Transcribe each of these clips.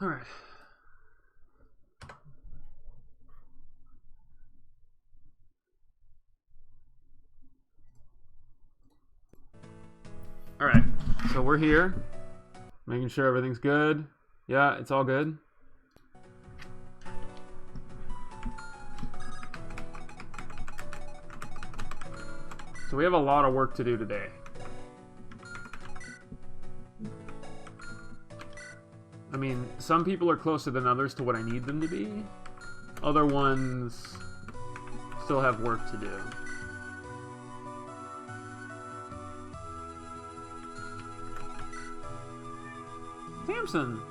Alright. Alright, so we're here. Making sure everything's good. Yeah, it's all good. So we have a lot of work to do today. I mean, some people are closer than others to what I need them to be. Other ones still have work to do. Samson!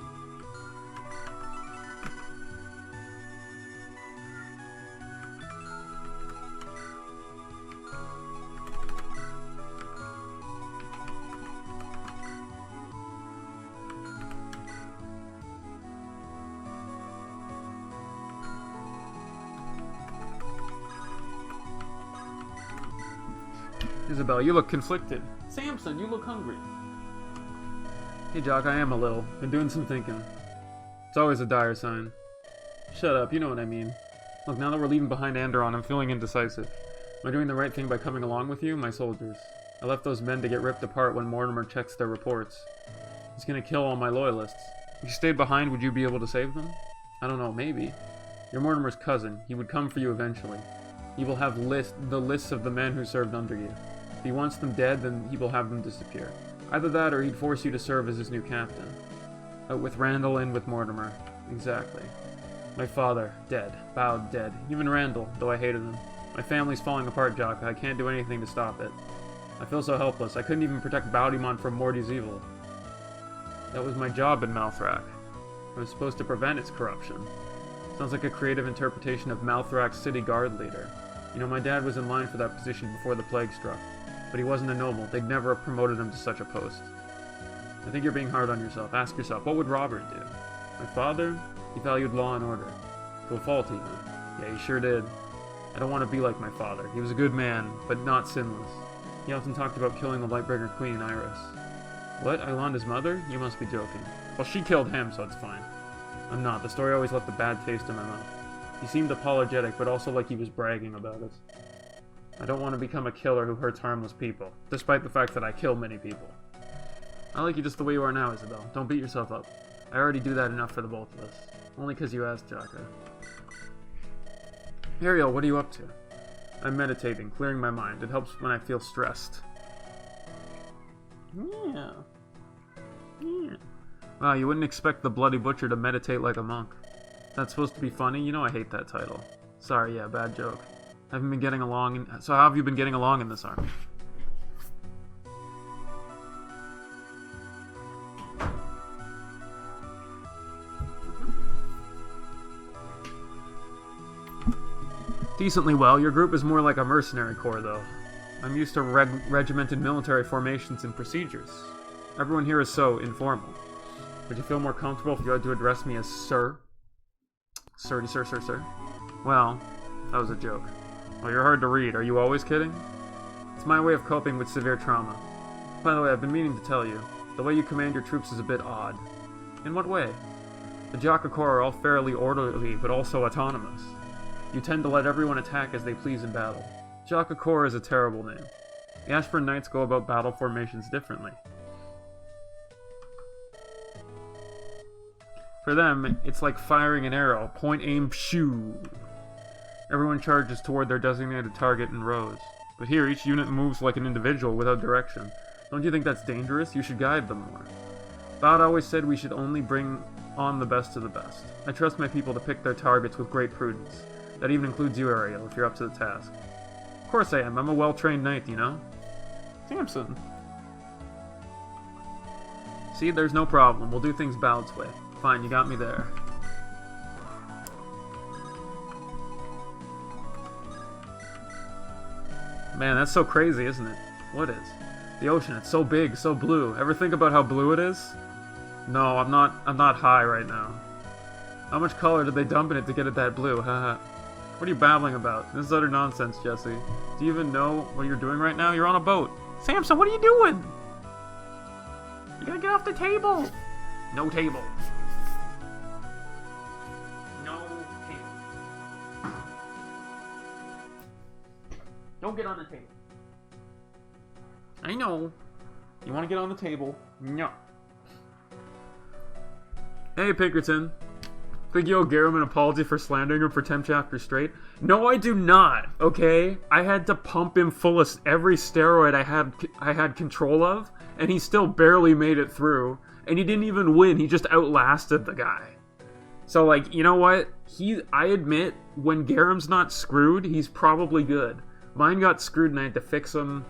Isabel, you look conflicted. Samson, you look hungry. Hey, Jock, I am a little. Been doing some thinking. It's always a dire sign. Shut up, you know what I mean. Look, now that we're leaving behind Andaron, I'm feeling indecisive. Am I doing the right thing by coming along with you, my soldiers? I left those men to get ripped apart when Mortimer checks their reports. He's gonna kill all my loyalists. If you stayed behind, would you be able to save them? I don't know, maybe. You're Mortimer's cousin. He would come for you eventually. He will have the lists of the men who served under you. If he wants them dead, then he will have them disappear. Either that, or he'd force you to serve as his new captain. With Randall and with Mortimer. Exactly. My father, dead. Bowed, dead. Even Randall, though I hated him. My family's falling apart, Jock. I can't do anything to stop it. I feel so helpless. I couldn't even protect Bowdymont from Morty's evil. That was my job in Malthrak. I was supposed to prevent its corruption. Sounds like a creative interpretation of Malthrak's city guard leader. You know, my dad was in line for that position before the plague struck. But he wasn't a noble. They'd never have promoted him to such a post. I think you're being hard on yourself. Ask yourself, what would Robert do? My father? He valued law and order. To a fault, even. Yeah, he sure did. I don't want to be like my father. He was a good man, but not sinless. He often talked about killing the Lightbringer Queen, Iris. What? Yolanda's mother? You must be joking. Well, she killed him, so it's fine. I'm not. The story always left a bad taste in my mouth. He seemed apologetic, but also like he was bragging about it. I don't want to become a killer who hurts harmless people, despite the fact that I kill many people. I like you just the way you are now, Isabel. Don't beat yourself up. I already do that enough for the both of us. Only because you asked, Jaka. Ariel, what are you up to? I'm meditating, clearing my mind. It helps when I feel stressed. Yeah. Wow, you wouldn't expect the Bloody Butcher to meditate like a monk. That's supposed to be funny? You know I hate that title. Sorry, yeah, bad joke. Haven't been getting along so how have you been getting along in this army? Decently well. Your group is more like a mercenary corps, though. I'm used to regimented military formations and procedures. Everyone here is so informal. Would you feel more comfortable if you had to address me as Sir? Sir. Well, that was a joke. Well, you're hard to read. Are you always kidding? It's my way of coping with severe trauma. By the way, I've been meaning to tell you. The way you command your troops is a bit odd. In what way? The Jaka Corps are all fairly orderly, but also autonomous. You tend to let everyone attack as they please in battle. Jaka Corps is a terrible name. The Ashburn Knights go about battle formations differently. For them, it's like firing an arrow. Point, aim, shoo! Everyone charges toward their designated target in rows. But here, each unit moves like an individual without direction. Don't you think that's dangerous? You should guide them more. Bowd always said we should only bring on the best of the best. I trust my people to pick their targets with great prudence. That even includes you, Ariel, if you're up to the task. Of course I am. I'm a well-trained knight, you know? Samson. See, there's no problem. We'll do things Bowd's way. Fine, you got me there. Man, that's so crazy, isn't it? What is? The ocean, it's so big, so blue. Ever think about how blue it is? No, I'm not high right now. How much color did they dump in it to get it that blue? Haha. What are you babbling about? This is utter nonsense, Jesse. Do you even know what you're doing right now? You're on a boat. Samson, what are you doing? You gotta get off the table. No table. Don't get on the table. I know. You want to get on the table? No. Hey, Pinkerton. Think you owe Garum an apology for slandering him for 10 chapters straight? No, I do not, okay? I had to pump him full of every steroid I had control of, and he still barely made it through. And he didn't even win, he just outlasted the guy. So, like, you know what? I admit, when Garum's not screwed, he's probably good. Mine got screwed and I had to fix him.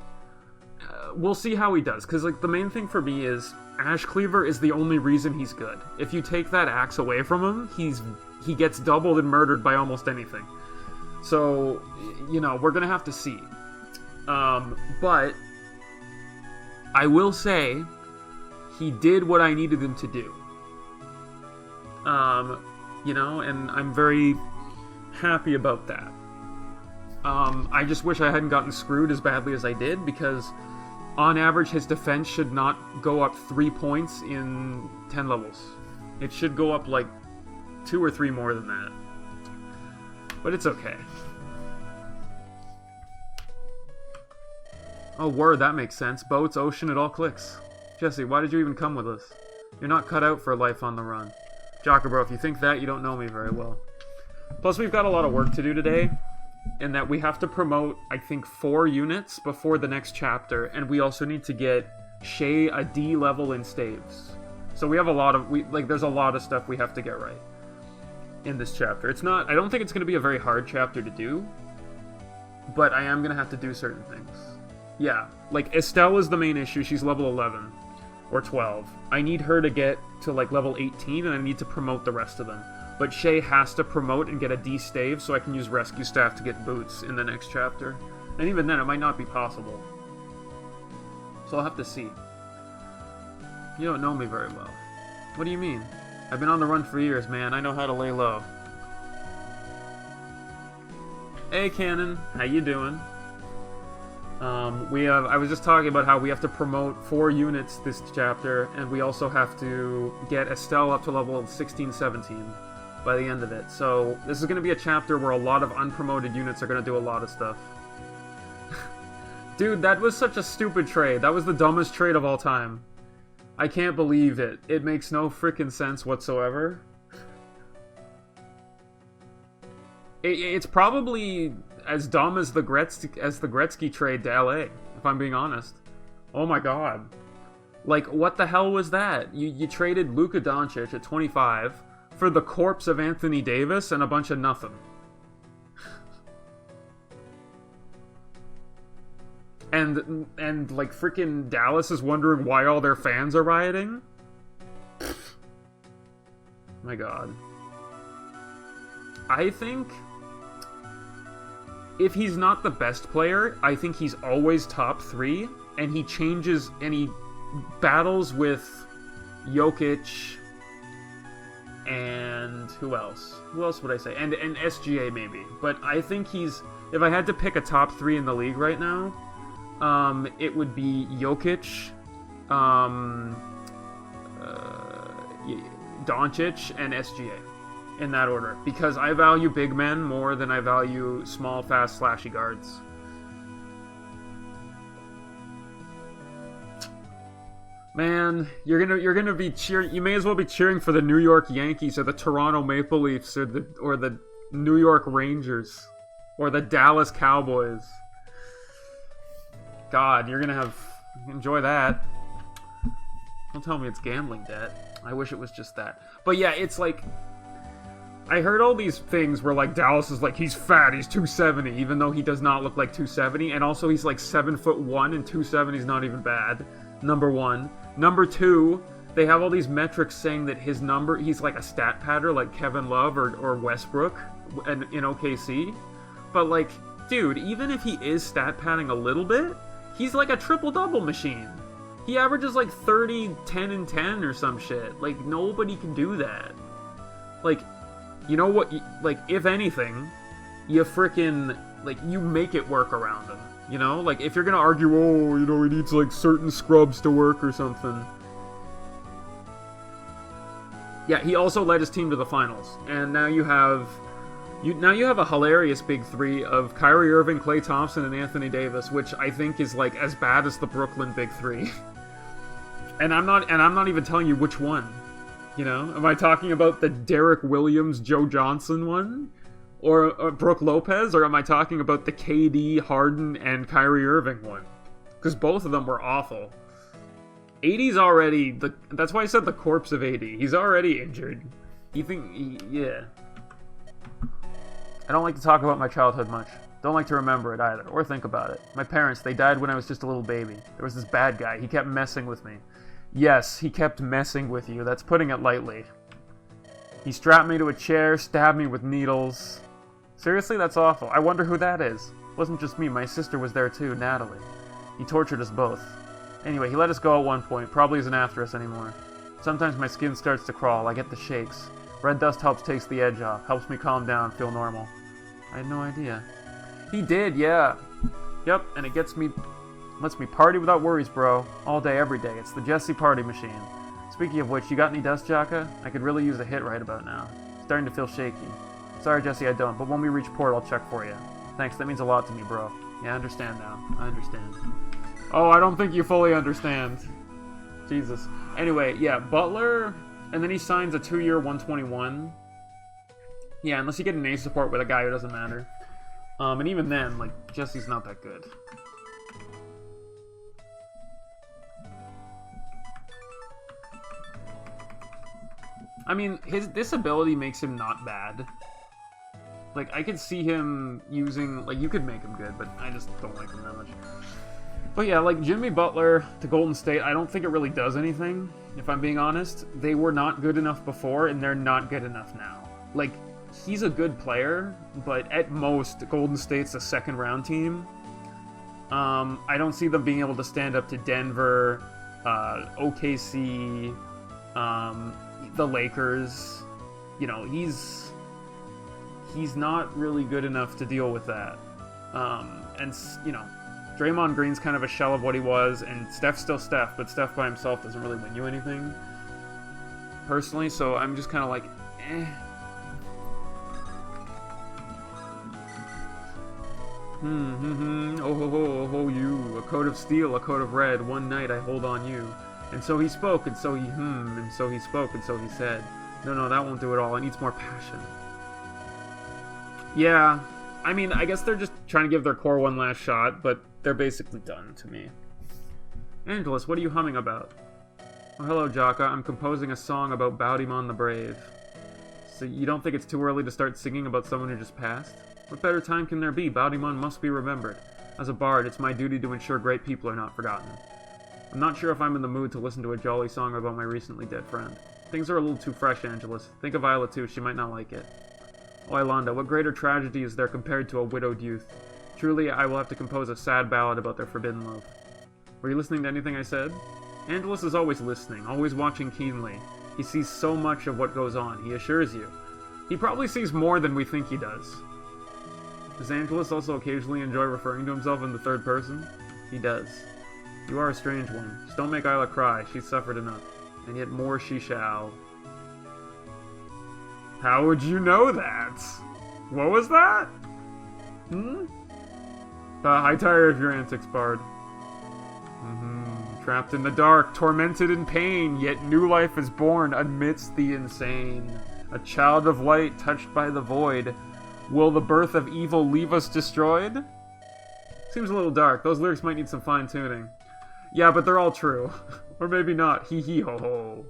We'll see how he does, because, like, the main thing for me is Ash Cleaver is the only reason he's good. If you take that axe away from him, he gets doubled and murdered by almost anything. So, you know, we're gonna have to see. But I will say he did what I needed him to do. You know, and I'm very happy about that. I just wish I hadn't gotten screwed as badly as I did, because on average his defense should not go up 3 points in 10 levels. It should go up like 2 or 3 more than that. But it's okay. Oh, word, that makes sense. Boats, ocean, it all clicks. Jesse, why did you even come with us? You're not cut out for life on the run. Jocker bro, if you think that, you don't know me very well. Plus, we've got a lot of work to do today, in that we have to promote, I think, 4 units before the next chapter, and we also need to get Shay a D level in staves. So we have a lot of, there's a lot of stuff we have to get right in this chapter. I don't think it's going to be a very hard chapter to do, but I am going to have to do certain things. Yeah, like, Estelle is the main issue. She's level 11 or 12. I need her to get to, like, level 18, and I need to promote the rest of them. But Shay has to promote and get a D stave so I can use Rescue Staff to get boots in the next chapter. And even then, it might not be possible. So I'll have to see. You don't know me very well. What do you mean? I've been on the run for years, man. I know how to lay low. Hey, Cannon. How you doing? I was just talking about how we have to promote 4 units this chapter, and we also have to get Estelle up to level 16, 17 by the end of it. So this is going to be a chapter where a lot of unpromoted units are going to do a lot of stuff. Dude, that was such a stupid trade. That was the dumbest trade of all time. I can't believe it. It makes no freaking sense whatsoever. It's probably as dumb as the Gretzky trade to LA, if I'm being honest. Oh my god. Like, what the hell was that? You traded Luka Doncic at 25 for the corpse of Anthony Davis and a bunch of nothing. And like, freaking Dallas is wondering why all their fans are rioting? My god. I think if he's not the best player, I think he's always top 3, and he changes, and he battles with Jokic, and who else? Who else would I say? And SGA maybe. But I think he's, if I had to pick a top 3 in the league right now, it would be Jokic, Doncic, and SGA. In that order, because I value big men more than I value small, fast, slashy guards. Man, you're gonna be cheering. You may as well be cheering for the New York Yankees or the Toronto Maple Leafs or the New York Rangers or the Dallas Cowboys. God, you're gonna enjoy that. Don't tell me it's gambling debt. I wish it was just that. But yeah, it's like, I heard all these things where, like, Dallas is like, he's fat, he's 270, even though he does not look like 270, and also he's like 7'1", and 270 is not even bad. Number 1. Number 2, they have all these metrics saying that his number, he's like a stat patter like Kevin Love or Westbrook in OKC. But, like, dude, even if he is stat padding a little bit, he's like a triple-double machine. He averages like 30, 10, and 10 or some shit. Like, nobody can do that. Like, you know what, like, if anything, you frickin', like, you make it work around him, you know? Like, if you're gonna argue, oh, you know, he needs, like, certain scrubs to work or something. Yeah, he also led his team to the finals, and now you have Now you have a hilarious big three of Kyrie Irving, Klay Thompson, and Anthony Davis, which I think is like as bad as the Brooklyn big three. and I'm not even telling you which one. You know, am I talking about the Derek Williams, Joe Johnson one, or Brooke Lopez, or am I talking about the KD, Harden, and Kyrie Irving one? Because both of them were awful. AD's already that's why I said the corpse of AD. He's already injured. Yeah. I don't like to talk about my childhood much. Don't like to remember it either, or think about it. My parents, they died when I was just a little baby. There was this bad guy. He kept messing with me. Yes, he kept messing with you. That's putting it lightly. He strapped me to a chair, stabbed me with needles. Seriously, that's awful. I wonder who that is. It wasn't just me. My sister was there too, Natalie. He tortured us both. Anyway, he let us go at one point. Probably isn't after us anymore. Sometimes my skin starts to crawl. I get the shakes. Red dust helps takes the edge off. Helps me calm down, feel normal. I had no idea. He did, yeah. Yep, and it lets me party without worries, bro. All day, every day. It's the Jesse party machine. Speaking of which, you got any dust, Jaka? I could really use a hit right about now. Starting to feel shaky. Sorry, Jesse, I don't, but when we reach port, I'll check for you. Thanks, that means a lot to me, bro. Yeah, I understand now. I understand. Oh, I don't think you fully understand. Jesus. Anyway, yeah, Butler, and then he signs a 2-year 121. Yeah, unless you get an A support with a guy who doesn't matter. And even then, like, Jesse's not that good. I mean, this ability makes him not bad. Like, I could see him using... Like, you could make him good, but I just don't like him that much. But yeah, like, Jimmy Butler to Golden State, I don't think it really does anything, if I'm being honest. They were not good enough before, and they're not good enough now. Like, he's a good player, but at most, Golden State's a second-round team. I don't see them being able to stand up to Denver, OKC, the Lakers. You know, he's not really good enough to deal with that. And, you know, Draymond Green's kind of a shell of what he was, and Steph's still Steph, but Steph by himself doesn't really win you anything, personally, so I'm just kind of like, eh. Oh ho ho, oh ho you, a coat of steel, a coat of red, one night I hold on you. And so he spoke, and so he and so he spoke, and so he said. No, that won't do it all, it needs more passion. Yeah, I mean, I guess they're just trying to give their core one last shot, but they're basically done to me. Angelus, what are you humming about? Oh, hello, Jaka. I'm composing a song about Baudimon the Brave. So you don't think it's too early to start singing about someone who just passed? What better time can there be? Baudimon must be remembered. As a bard, it's my duty to ensure great people are not forgotten. I'm not sure if I'm in the mood to listen to a jolly song about my recently dead friend. Things are a little too fresh, Angelus. Think of Isla too, she might not like it. Oh, Ilonda, what greater tragedy is there compared to a widowed youth? Truly, I will have to compose a sad ballad about their forbidden love. Were you listening to anything I said? Angelus is always listening, always watching keenly. He sees so much of what goes on, he assures you. He probably sees more than we think he does. Does Angelus also occasionally enjoy referring to himself in the third person? He does. You are a strange one. Just don't make Isla cry, she's suffered enough. And yet more she shall. How would you know that? What was that? I tire of your antics, Bard. Trapped in the dark, tormented in pain, yet new life is born amidst the insane. A child of light touched by the void. Will the birth of evil leave us destroyed? Seems a little dark. Those lyrics might need some fine-tuning. Yeah, but they're all true. Or maybe not. Hee hee ho ho.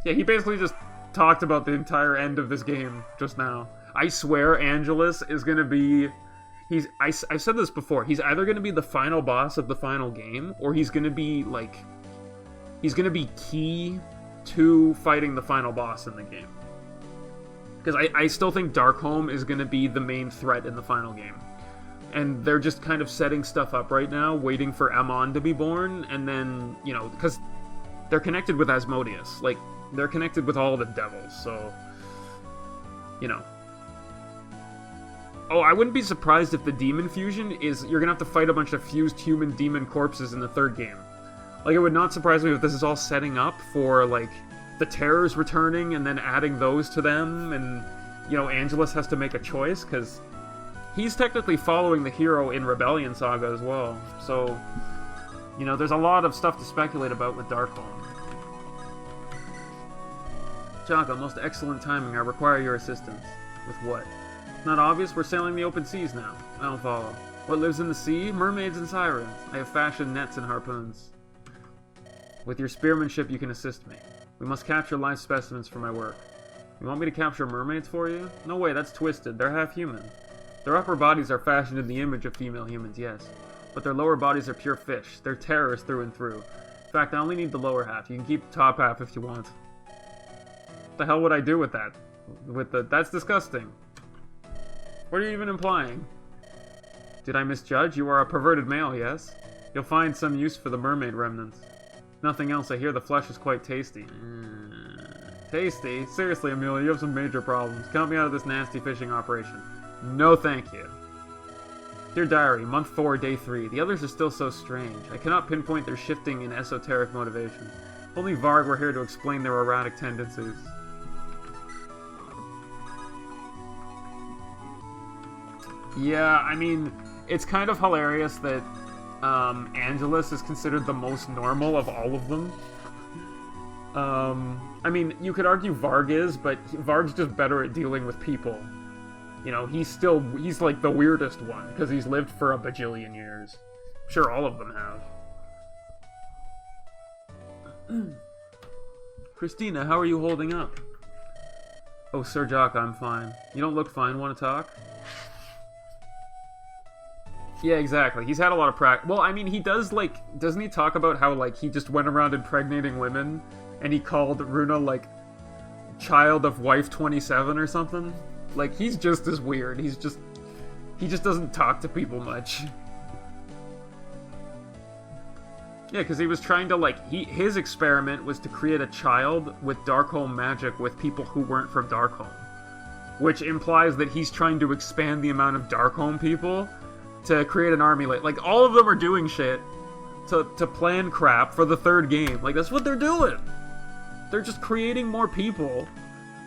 Yeah, he basically just talked about the entire end of this game just now. I swear Angelus is gonna be... I've said this before. He's either gonna be the final boss of the final game, or he's gonna be, like... He's gonna be key to fighting the final boss in the game. Because I still think Darkholme is gonna be the main threat in the final game. And they're just kind of setting stuff up right now, waiting for Amon to be born, and then, you know, because they're connected with Asmodeus. Like, they're connected with all the devils, so... You know. Oh, I wouldn't be surprised if the demon fusion is... You're gonna have to fight a bunch of fused human-demon corpses in the third game. Like, it would not surprise me if this is all setting up for, like, the Terrors returning and then adding those to them, and, you know, Angelus has to make a choice, because he's technically following the hero in Rebellion Saga as well. So, you know, there's a lot of stuff to speculate about with Darkholm. Jaka, most excellent timing. I require your assistance. With what? Not obvious, we're sailing the open seas now. I don't follow. What lives in the sea? Mermaids and sirens. I have fashioned nets and harpoons. With your spearmanship, you can assist me. We must capture live specimens for my work. You want me to capture mermaids for you? No way, that's twisted. They're half human. Their upper bodies are fashioned in the image of female humans, yes. But their lower bodies are pure fish. They're terrorists through and through. In fact, I only need the lower half. You can keep the top half if you want. What the hell would I do with that? That's disgusting. What are you even implying? Did I misjudge? You are a perverted male, yes? You'll find some use for the mermaid remnants. Nothing else, I hear the flesh is quite tasty. Tasty? Seriously, Amelia, you have some major problems. Count me out of this nasty fishing operation. No thank you. Dear Diary, month 4, day 3. The others are still so strange. I cannot pinpoint their shifting and esoteric motivations. If only Varg were here to explain their erratic tendencies. Yeah, I mean, it's kind of hilarious that Angelus is considered the most normal of all of them. I mean, you could argue Varg is, but Varg's just better at dealing with people. You know, he's like the weirdest one, because he's lived for a bajillion years. I'm sure all of them have. Christina, how are you holding up? Oh, Sir Jock, I'm fine. You don't look fine. Want to talk? Yeah, exactly. He's had a lot of practice. Well, I mean, he does, like... Doesn't he talk about how, like, he just went around impregnating women, and he called Runa, like, child of wife 27 or something? Like, he's just as weird. He just doesn't talk to people much. Yeah, because he was trying to, like... His experiment was to create a child with Darkholm magic with people who weren't from Darkholm. Which implies that he's trying to expand the amount of Darkholm people to create an army. Like, all of them are doing shit to plan crap for the third game. Like, that's what they're doing. They're just creating more people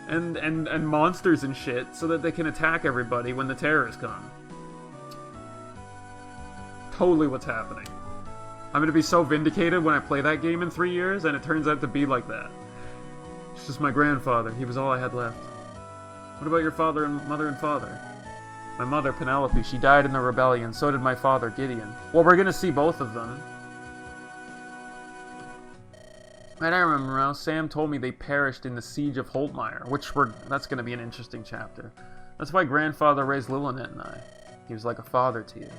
and monsters and shit so that they can attack everybody when the terrorists come. Totally what's happening. I'm gonna be so vindicated when I play that game in 3 years, and it turns out to be like that. It's just my grandfather. He was all I had left. What about your father and mother and father? My mother, Penelope, she died in the rebellion. So did my father, Gideon. Well, we're gonna see both of them. Right, I remember now. Sam told me they perished in the siege of Holtmeyer, that's gonna be an interesting chapter. That's why grandfather raised Lilinet and I. He was like a father to you.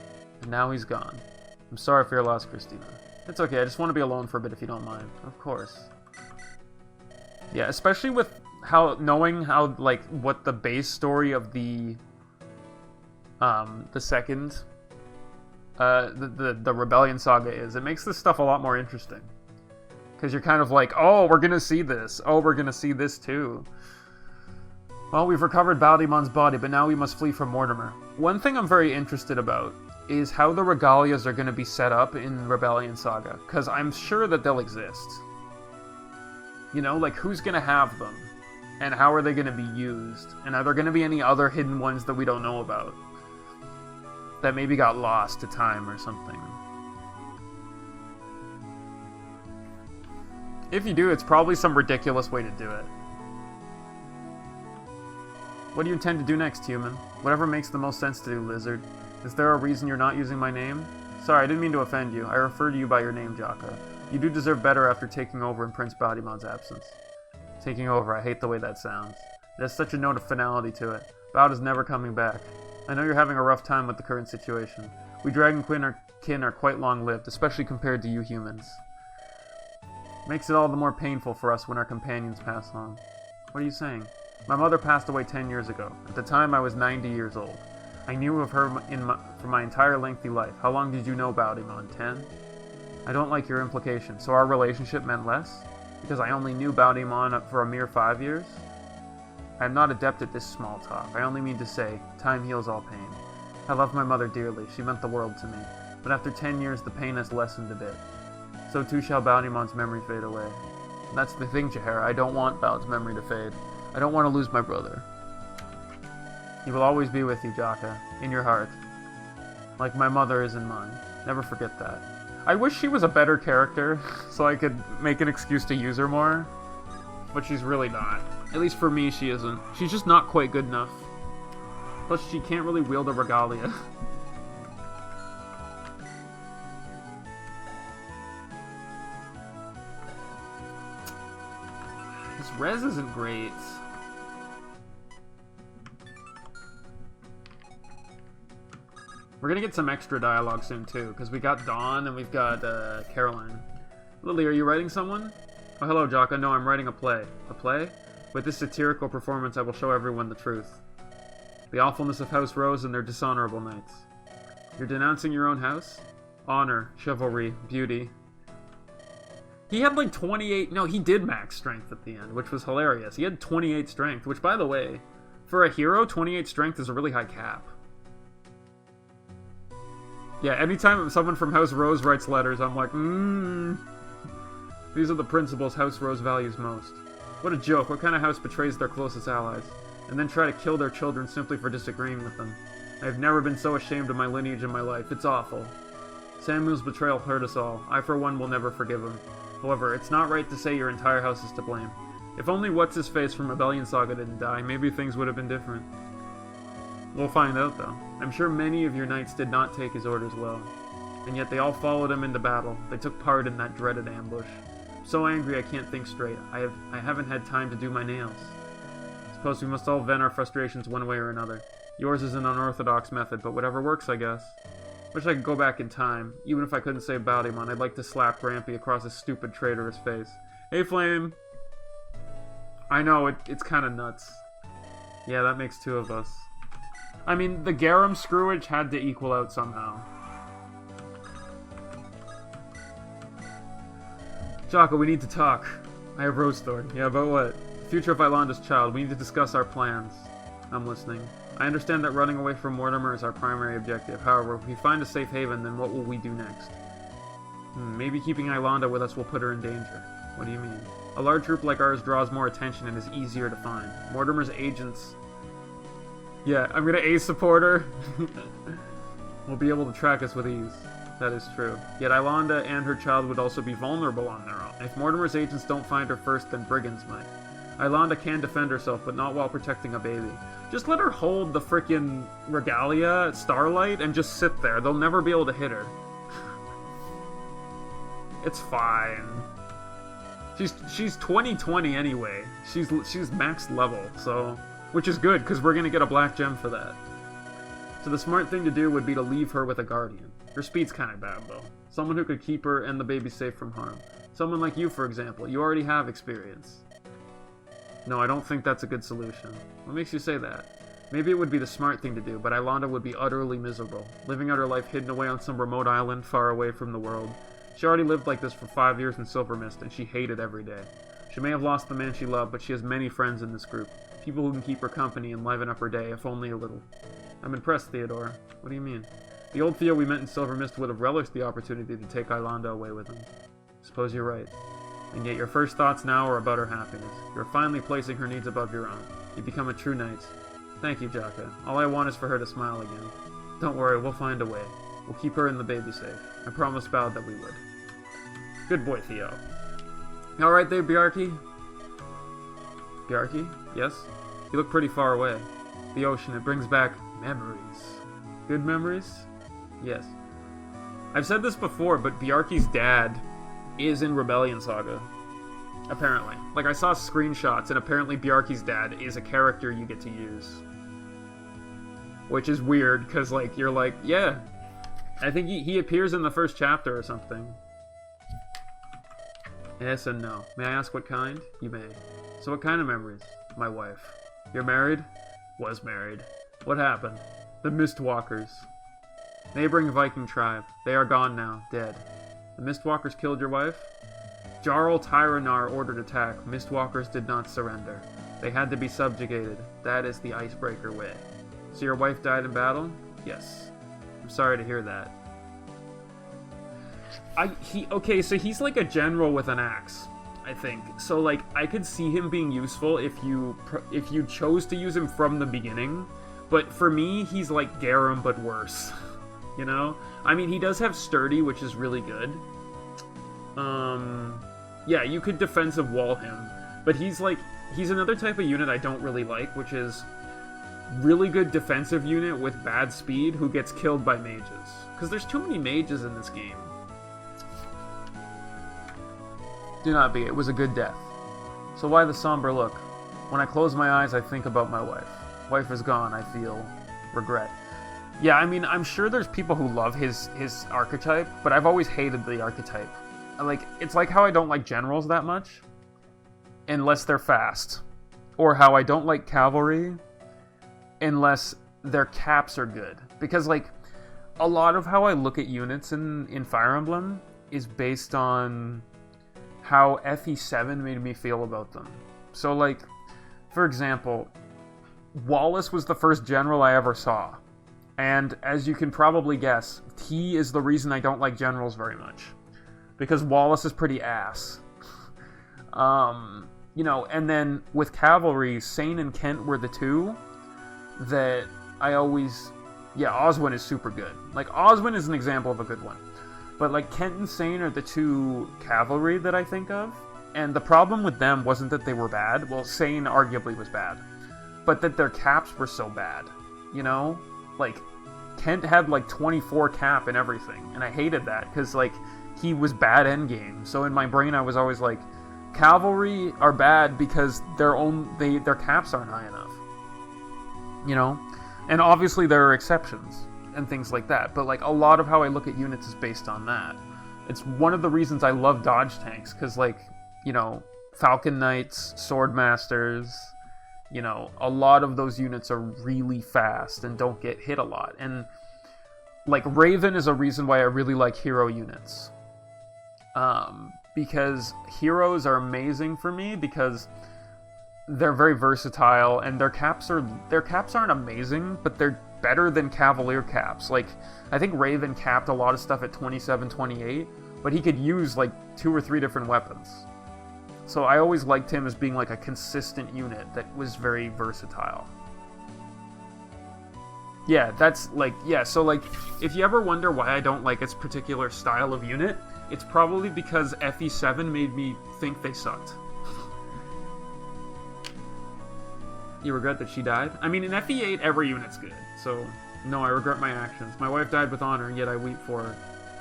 And now he's gone. I'm sorry for your loss, Christina. It's okay, I just want to be alone for a bit if you don't mind. Of course. Yeah, especially with knowing how, like, what the base story of the second, the Rebellion Saga is. It makes this stuff a lot more interesting. Because you're kind of like, oh, we're gonna see this. Oh, we're gonna see this too. Well, we've recovered Baldemon's body, but now we must flee from Mortimer. One thing I'm very interested about is how the Regalias are gonna be set up in Rebellion Saga. Because I'm sure that they'll exist. You know, like, who's gonna have them? And how are they gonna be used? And are there gonna be any other hidden ones that we don't know about? That maybe got lost to time or something. If you do, it's probably some ridiculous way to do it. What do you intend to do next, human? Whatever makes the most sense to do, lizard. Is there a reason you're not using my name? Sorry, I didn't mean to offend you. I refer to you by your name, Jaka. You do deserve better after taking over in Prince Baldemon's absence. Taking over, I hate the way that sounds. It has such a note of finality to it. Bald is never coming back. I know you're having a rough time with the current situation. We Dragon kin are quite long-lived, especially compared to you humans. Makes it all the more painful for us when our companions pass on. What are you saying? My mother passed away 10 years ago. At the time, I was 90 years old. I knew of her for my entire lengthy life. How long did you know Baldemon? 10? I don't like your implication. So our relationship meant less? Because I only knew Baldemon for a mere 5 years? I am not adept at this small talk. I only mean to say, time heals all pain. I love my mother dearly. She meant the world to me. But after 10 years, the pain has lessened a bit. So too shall Baldemon's memory fade away. And that's the thing, Jahara. I don't want Bald's memory to fade. I don't want to lose my brother. He will always be with you, Jaka, in your heart. Like my mother is in mine. Never forget that. I wish she was a better character, so I could make an excuse to use her more. But she's really not. At least for me, she isn't. She's just not quite good enough. Plus, she can't really wield a regalia. His res isn't great. We're gonna get some extra dialogue soon, too, because we got Dawn and we've got Caroline. Lily, are you writing someone? Oh, hello, Jaka. No, I'm writing a play. A play? With this satirical performance, I will show everyone the truth. The awfulness of House Rose and their dishonorable knights. You're denouncing your own house? Honor, chivalry, beauty. He had like 28... No, he did max strength at the end, which was hilarious. He had 28 strength, which, by the way, for a hero, 28 strength is a really high cap. Yeah, anytime someone from House Rose writes letters, I'm like, these are the principles House Rose values most. What a joke. What kind of house betrays their closest allies, and then try to kill their children simply for disagreeing with them? I have never been so ashamed of my lineage in my life. It's awful. Samuel's betrayal hurt us all. I, for one, will never forgive him. However, it's not right to say your entire house is to blame. If only What's-His-Face from Rebellion Saga didn't die, maybe things would have been different. We'll find out, though. I'm sure many of your knights did not take his orders well. And yet they all followed him into battle. They took part in that dreaded ambush. I'm so angry I can't think straight. I haven't had time to do my nails. Suppose we must all vent our frustrations one way or another. Yours is an unorthodox method, but whatever works, I guess. Wish I could go back in time. Even if I couldn't save Baldimon, I'd like to slap Grampy across his stupid traitorous face. Hey, Flame! I know, it's kind of nuts. Yeah, that makes two of us. I mean, the Garum screwage had to equal out somehow. Jaka, we need to talk. I have Rose Thorn. Yeah, about what? The future of Ilanda's child. We need to discuss our plans. I'm listening. I understand that running away from Mortimer is our primary objective. However, if we find a safe haven, then what will we do next? Maybe keeping Ilanda with us will put her in danger. What do you mean? A large group like ours draws more attention and is easier to find. Mortimer's agents... Yeah, I'm gonna A support her. Will be able to track us with ease. That is true. Yet Ilanda and her child would also be vulnerable on their own. If Mortimer's agents don't find her first, then brigands might. Ilanda can defend herself, but not while protecting a baby. Just let her hold the frickin' regalia, Starlight, and just sit there. They'll never be able to hit her. It's fine. She's 2020 anyway. She's max level, so... Which is good, because we're going to get a black gem for that. So the smart thing to do would be to leave her with a guardian. Her speed's kind of bad, though. Someone who could keep her and the baby safe from harm. Someone like you, for example. You already have experience. No, I don't think that's a good solution. What makes you say that? Maybe it would be the smart thing to do, but Ilanda would be utterly miserable, living out her life hidden away on some remote island far away from the world. She already lived like this for 5 years in Silver Mist, and she hated every day. She may have lost the man she loved, but she has many friends in this group. People who can keep her company and liven up her day, if only a little. I'm impressed, Theodore. What do you mean? The old Theo we met in Silver Mist would have relished the opportunity to take Ilanda away with him. Suppose you're right. And yet your first thoughts now are about her happiness. You're finally placing her needs above your own. You become a true knight. Thank you, Jaka. All I want is for her to smile again. Don't worry, we'll find a way. We'll keep her and the baby safe. I promised Bowd that we would. Good boy, Theo. Alright there, Bjarki? Bjarki? Yes? You look pretty far away. The ocean, it brings back memories. Good memories? Yes. I've said this before, but Bjarki's dad is in Rebellion Saga. Apparently. Like, I saw screenshots, and apparently Bjarki's dad is a character you get to use. Which is weird, because, like, you're like, yeah. I think he appears in the first chapter or something. Yes and no. May I ask what kind? You may. So what kind of memories? My wife. You're married? Was married. What happened? The Mistwalkers. Neighboring Viking tribe. They are gone now, dead. The Mistwalkers killed your wife? Jarl Tyranar ordered attack. Mistwalkers did not surrender. They had to be subjugated. That is the icebreaker way. So your wife died in battle? Yes. I'm sorry to hear that. Okay, so he's like a general with an axe, I think. So, like, I could see him being useful if you chose to use him from the beginning. But for me, he's like Garum, but worse. You know? I mean, he does have Sturdy, which is really good. Yeah, you could defensive wall him. But he's another type of unit I don't really like, which is really good defensive unit with bad speed who gets killed by mages. Because there's too many mages in this game. Do not be. It was a good death. So why the somber look? When I close my eyes, I think about my wife. Wife is gone, I feel regret. Yeah, I mean, I'm sure there's people who love his archetype, but I've always hated the archetype. It's like how I don't like generals that much, unless they're fast. Or how I don't like cavalry, unless their caps are good. Because, like, a lot of how I look at units in Fire Emblem is based on how FE7 made me feel about them. So, like, for example, Wallace was the first general I ever saw. And as you can probably guess, he is the reason I don't like generals very much. Because Wallace is pretty ass. You know, and then with cavalry, Sane and Kent were the two that I always... Yeah, Oswin is super good. Like, Oswin is an example of a good one. But, like, Kent and Sane are the two cavalry that I think of. And the problem with them wasn't that they were bad. Well, Sane arguably was bad. But that their caps were so bad. You know? Like, Kent had, like, 24 cap and everything. And I hated that, because, like, he was bad endgame. So in my brain, I was always like, cavalry are bad because their caps aren't high enough. You know? And obviously there are exceptions and things like that, but like a lot of how I look at units is based on that. It's one of the reasons I love dodge tanks, because like, you know, Falcon Knights, Sword Masters, you know, a lot of those units are really fast and don't get hit a lot. And like Raven is a reason why I really like hero units. Because heroes are amazing for me because they're very versatile and their caps aren't amazing, but they're better than Cavalier caps. Like, I think Raven capped a lot of stuff at 27, 28, but he could use like 2 or 3 different weapons. So I always liked him as being like a consistent unit that was very versatile. Yeah, that's like, yeah, so like, if you ever wonder why I don't like its particular style of unit, it's probably because FE7 made me think they sucked. You regret that she died? I mean, in FE8, every unit's good, so no, I regret my actions. My wife died with honor, yet I weep for her.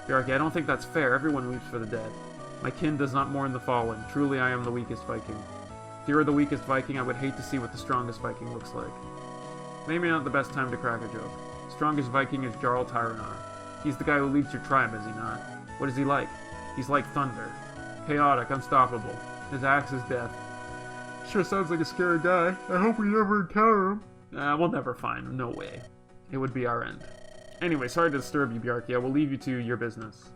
Bjarki, I don't think that's fair. Everyone weeps for the dead. My kin does not mourn the fallen. Truly, I am the weakest Viking. If you were the weakest Viking, I would hate to see what the strongest Viking looks like. Maybe not the best time to crack a joke. The strongest Viking is Jarl Tyranar. He's the guy who leads your tribe, is he not? What is he like? He's like thunder. Chaotic, unstoppable. His axe is death. Sure sounds like a scary guy. I hope we never encounter him. We'll never find him. No way. It would be our end. Anyway, sorry to disturb you, Bjarki. I will leave you to your business.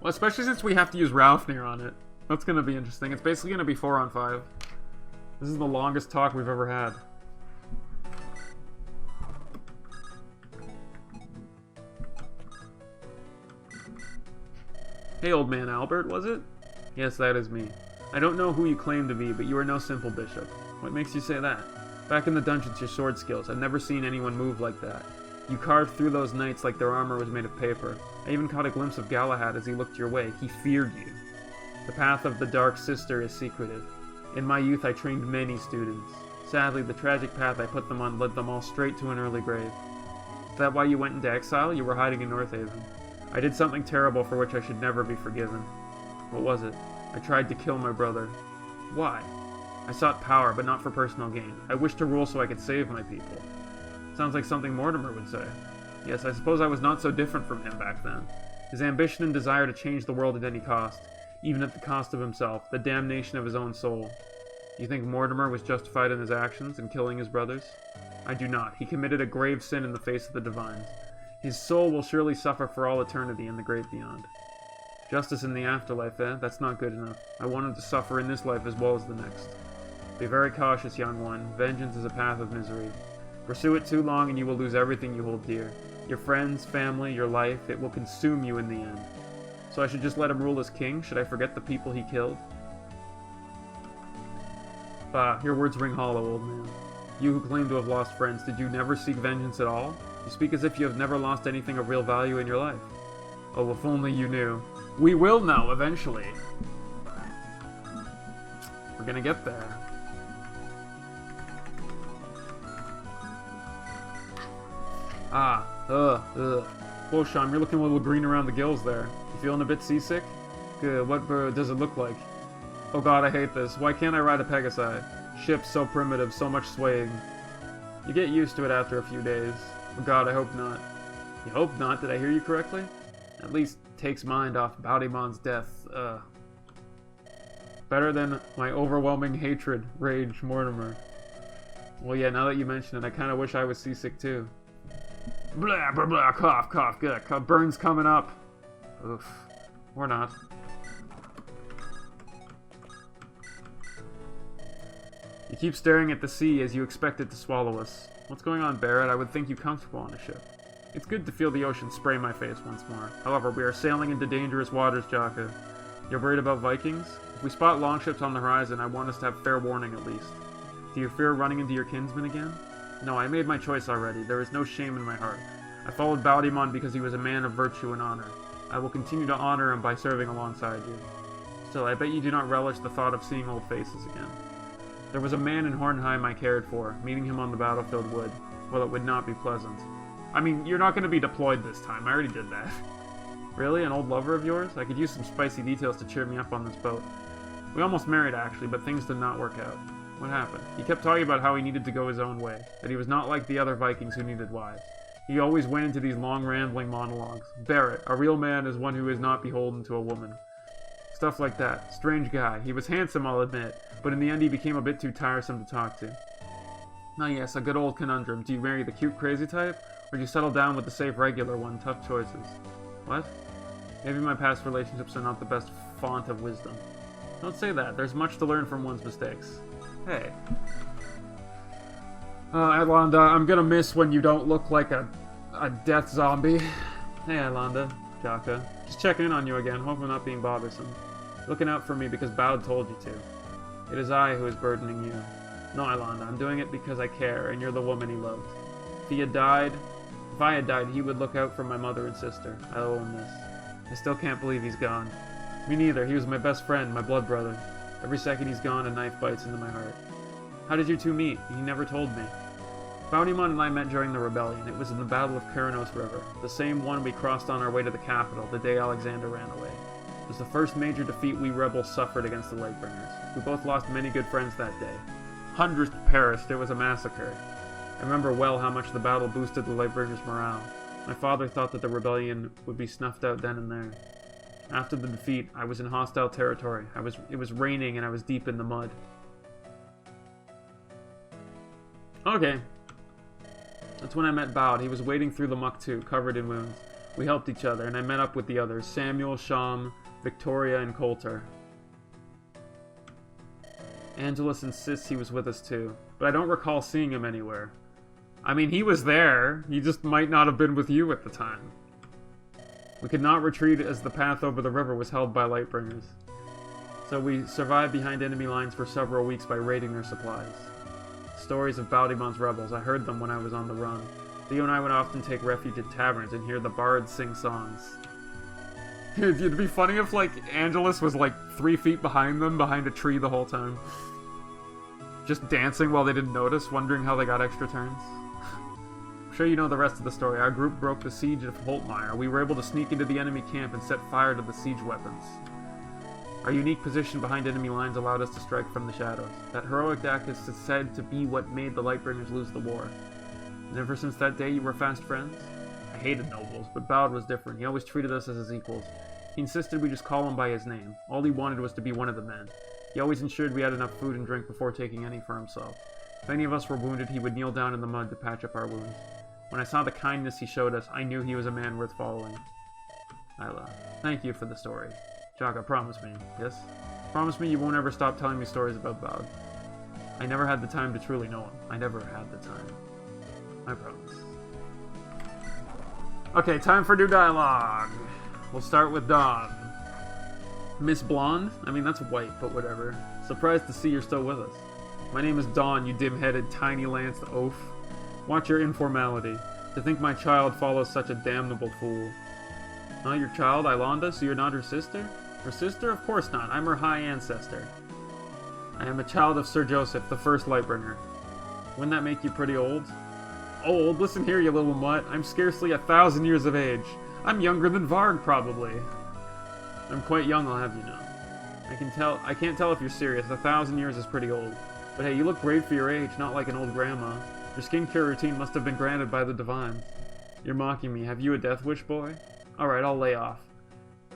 Well, especially since we have to use Raufnir on it. That's going to be interesting. It's basically going to be 4-on-5. This is the longest talk we've ever had. Hey, old man Albert, was it? Yes, that is me. I don't know who you claim to be, but you are no simple bishop. What makes you say that? Back in the dungeons, your sword skills. I've never seen anyone move like that. You carved through those knights like their armor was made of paper. I even caught a glimpse of Galahad as he looked your way. He feared you. The path of the Dark Sister is secretive. In my youth, I trained many students. Sadly, the tragic path I put them on led them all straight to an early grave. Is that why you went into exile? You were hiding in Northaven. I did something terrible for which I should never be forgiven. What was it? I tried to kill my brother. Why? I sought power, but not for personal gain. I wished to rule so I could save my people. Sounds like something Mortimer would say. Yes, I suppose I was not so different from him back then. His ambition and desire to change the world at any cost, even at the cost of himself, the damnation of his own soul. You think Mortimer was justified in his actions in killing his brothers? I do not. He committed a grave sin in the face of the divines. His soul will surely suffer for all eternity in the great beyond. Justice in the afterlife, eh? That's not good enough. I want him to suffer in this life as well as the next. Be very cautious, young one. Vengeance is a path of misery. Pursue it too long and you will lose everything you hold dear. Your friends, family, your life, it will consume you in the end. So I should just let him rule as king? Should I forget the people he killed? Bah, your words ring hollow, old man. You who claim to have lost friends, did you never seek vengeance at all? You speak as if you have never lost anything of real value in your life. Oh, if only you knew. We will know, eventually. We're gonna get there. Whoa, Sean, you're looking a little green around the gills there. You feeling a bit seasick? Good, what does it look like? Oh god, I hate this. Why can't I ride a Pegasi? Ship so primitive, so much swaying. You get used to it after a few days. Oh god, I hope not. You hope not? Did I hear you correctly? At least takes mind off Baudimon's death. Better than my overwhelming hatred, rage, Mortimer. Well, yeah, now that you mention it, I kind of wish I was seasick too. Blah, blah, blah, cough, cough, good. Burns coming up. Oof. Or not. You keep staring at the sea as you expect it to swallow us. What's going on, Barrett? I would think you comfortable on a ship. It's good to feel the ocean spray my face once more. However, we are sailing into dangerous waters, Jaka. You're worried about Vikings? If we spot longships on the horizon, I want us to have fair warning at least. Do you fear running into your kinsman again? No, I made my choice already. There is no shame in my heart. I followed Baudimon because he was a man of virtue and honor. I will continue to honor him by serving alongside you. Still, I bet you do not relish the thought of seeing old faces again. There was a man in Hornheim I cared for. Meeting him on the battlefield would, well, it would not be pleasant. I mean, you're not going to be deployed this time. I already did that. Really? An old lover of yours? I could use some spicy details to cheer me up on this boat. We almost married, actually, but things did not work out. What happened? He kept talking about how he needed to go his own way, that he was not like the other Vikings who needed wives. He always went into these long, rambling monologues. Barrett, a real man is one who is not beholden to a woman. Stuff like that. Strange guy. He was handsome, I'll admit, but in the end he became a bit too tiresome to talk to. Ah yes, a good old conundrum. Do you marry the cute, crazy type? Or do you settle down with the safe, regular one? Tough choices. What? Maybe my past relationships are not the best font of wisdom. Don't say that. There's much to learn from one's mistakes. Hey. Atlanta, I'm gonna miss when you don't look like a death zombie. Hey, Atlanta. Jaka. Just checking in on you again. Hope I'm not being bothersome. Looking out for me because Bowd told you to. It is I who is burdening you. No, Atlanta, I'm doing it because I care, and you're the woman he loved. If I had died, he would look out for my mother and sister. I owe him this. I still can't believe he's gone. Me neither. He was my best friend, my blood brother. Every second he's gone, a knife bites into my heart. How did you two meet? He never told me. Baudimon and I met during the rebellion. It was in the Battle of Keranos River, the same one we crossed on our way to the capital, the day Alexander ran away. It was the first major defeat we rebels suffered against the Lightbringers. We both lost many good friends that day. Hundreds perished. It was a massacre. I remember well how much the battle boosted the Lightbringers' morale. My father thought that the rebellion would be snuffed out then and there. After the defeat, I was in hostile territory. It was raining and I was deep in the mud. Okay. That's when I met Bowd. He was wading through the muck too, covered in wounds. We helped each other, and I met up with the others, Samuel, Sham, Victoria, and Coulter. Angelus insists he was with us too, but I don't recall seeing him anywhere. I mean, he was there. He just might not have been with you at the time. We could not retreat as the path over the river was held by Lightbringers. So we survived behind enemy lines for several weeks by raiding their supplies. Stories of Baudimon's rebels, I heard them when I was on the run. Theo and I would often take refuge at taverns and hear the bards sing songs. It'd be funny if, like, Angelus was, like, 3 feet behind them, behind a tree the whole time. Just dancing while they didn't notice, wondering how they got extra turns. I'm sure you know the rest of the story. Our group broke the siege of Holtmeyer. We were able to sneak into the enemy camp and set fire to the siege weapons. Our unique position behind enemy lines allowed us to strike from the shadows. That heroic act is said to be what made the Lightbringers lose the war. And ever since that day, you were fast friends? I hated nobles, but Bowd was different. He always treated us as his equals. He insisted we just call him by his name. All he wanted was to be one of the men. He always ensured we had enough food and drink before taking any for himself. If any of us were wounded, he would kneel down in the mud to patch up our wounds. When I saw the kindness he showed us, I knew he was a man worth following. Isla, thank you for the story. Jaka, promise me. Yes? Promise me you won't ever stop telling me stories about Bowd. I never had the time to truly know him. I never had the time. I promise. Okay, time for new dialogue. We'll start with Dawn. Miss Blonde? I mean, that's white, but whatever. Surprised to see you're still with us. My name is Dawn, you dim-headed, tiny-lanced oaf. Watch your informality. To think my child follows such a damnable fool. Huh, your child, Ilonda, so you're not her sister? Her sister? Of course not. I'm her high ancestor. I am a child of Sir Joseph, the first Lightbringer. Wouldn't that make you pretty old? Old? Listen here, you little mutt. I'm scarcely 1,000 years of age. I'm younger than Varg, probably. I'm quite young, I'll have you know. I can't tell if you're serious. 1,000 years is pretty old. But hey, you look great for your age, not like an old grandma. Your skincare routine must have been granted by the divine. You're mocking me. Have you a death wish, boy? Alright, I'll lay off.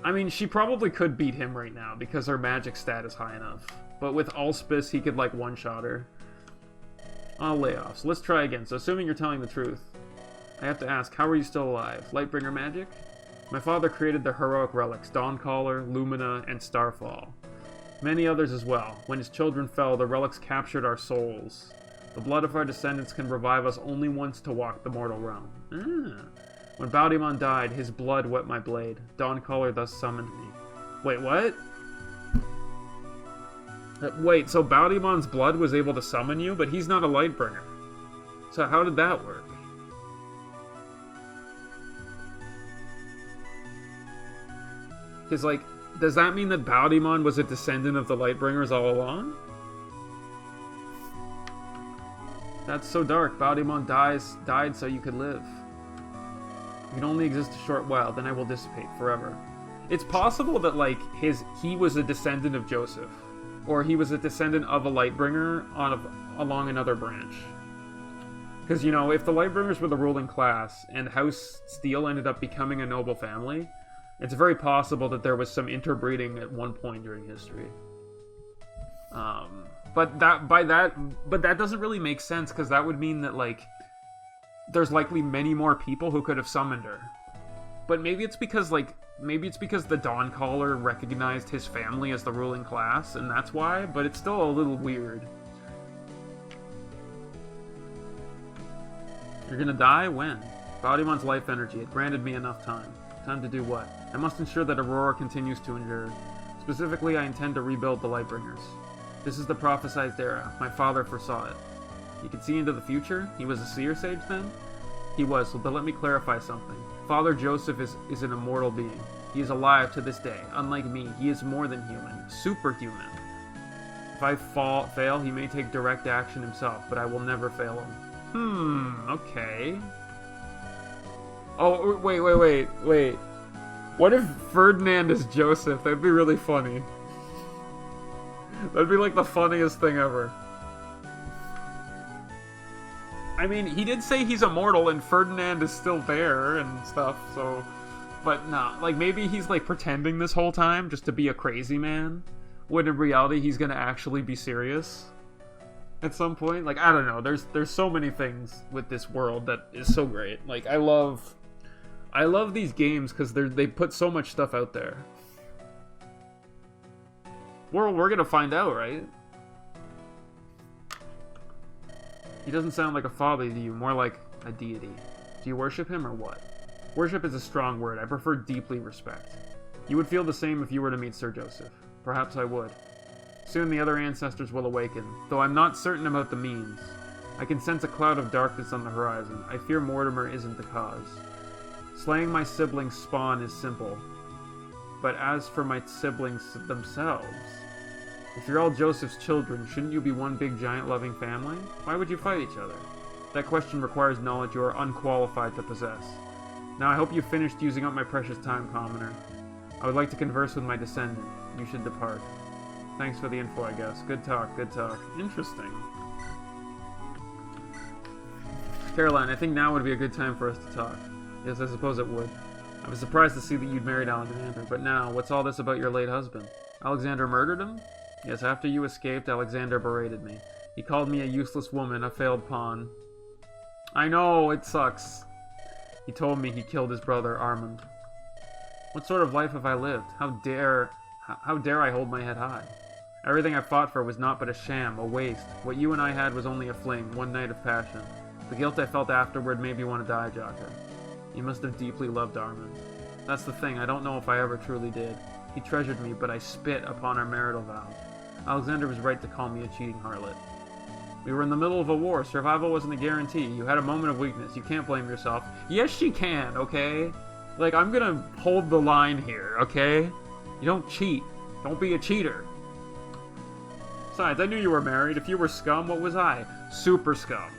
I mean, she probably could beat him right now, because her magic stat is high enough. But with Allspice, he could, like, one-shot her. I'll lay off. So let's try again. So assuming you're telling the truth, I have to ask, how are you still alive? Lightbringer magic? My father created the heroic relics, Dawncaller, Lumina, and Starfall. Many others as well. When his children fell, the relics captured our souls. The blood of our descendants can revive us only once to walk the mortal realm. When Baudimon died, his blood wet my blade. Dawncaller thus summoned me. Wait, what? Wait, so Baudimon's blood was able to summon you, but he's not a Lightbringer. So how did that work? Because, like, does that mean that Baudimon was a descendant of the Lightbringers all along? That's so dark. Baudimon died so you could live. You can only exist a short while, then I will dissipate forever. It's possible that, like, he was a descendant of Joseph. Or he was a descendant of a Lightbringer along another branch. Because, you know, if the Lightbringers were the ruling class, and House Steel ended up becoming a noble family, it's very possible that there was some interbreeding at one point during history. But that doesn't really make sense, because that would mean that, like, there's likely many more people who could have summoned her. But maybe it's because, like, the Dawncaller recognized his family as the ruling class, and that's why, but it's still a little weird. You're gonna die? When? Baudimon's life energy. It granted me enough time. Time to do what? I must ensure that Aurora continues to endure. Specifically, I intend to rebuild the Lightbringers. This is the prophesized era. My father foresaw it. He could see into the future? He was a seer sage then? He was, but let me clarify something. Father Joseph is an immortal being. He is alive to this day. Unlike me, he is more than human. Superhuman. If I fail, he may take direct action himself, but I will never fail him. Okay. Oh, wait. What if Ferdinand is Joseph? That'd be really funny. That'd be like the funniest thing ever. I mean, he did say he's immortal and Ferdinand is still there and stuff, so... But nah, like maybe he's like pretending this whole time just to be a crazy man, when in reality he's gonna actually be serious at some point. Like, I don't know, there's so many things with this world that is so great. Like, I love these games because they put so much stuff out there. We're gonna find out, right? He doesn't sound like a father to you, more like a deity. Do you worship him or what? Worship is a strong word. I prefer deeply respect. You would feel the same if you were to meet Sir Joseph. Perhaps I would. Soon the other ancestors will awaken, though I'm not certain about the means. I can sense a cloud of darkness on the horizon. I fear Mortimer isn't the cause. Slaying my siblings' spawn is simple. But as for my siblings themselves... If you're all Joseph's children, shouldn't you be one big giant loving family? Why would you fight each other? That question requires knowledge you are unqualified to possess. Now I hope you've finished using up my precious time, commoner. I would like to converse with my descendant. You should depart. Thanks for the info, I guess. Good talk, good talk. Interesting. Caroline, I think now would be a good time for us to talk. Yes, I suppose it would. I was surprised to see that you'd married Alexander, but now, what's all this about your late husband? Alexander murdered him? Yes, after you escaped, Alexander berated me. He called me a useless woman, a failed pawn. I know, it sucks. He told me he killed his brother, Armand. What sort of life have I lived? How dare I hold my head high? Everything I fought for was not but a sham, a waste. What you and I had was only a fling, one night of passion. The guilt I felt afterward made me want to die, Jaka. You must have deeply loved Armand. That's the thing, I don't know if I ever truly did. He treasured me, but I spit upon our marital vow. Alexander was right to call me a cheating harlot. We were in the middle of a war. Survival wasn't a guarantee. You had a moment of weakness. You can't blame yourself. Yes, she can, okay? Like, I'm gonna hold the line here, okay? You don't cheat. Don't be a cheater. Besides, I knew you were married. If you were scum, what was I? Super scum.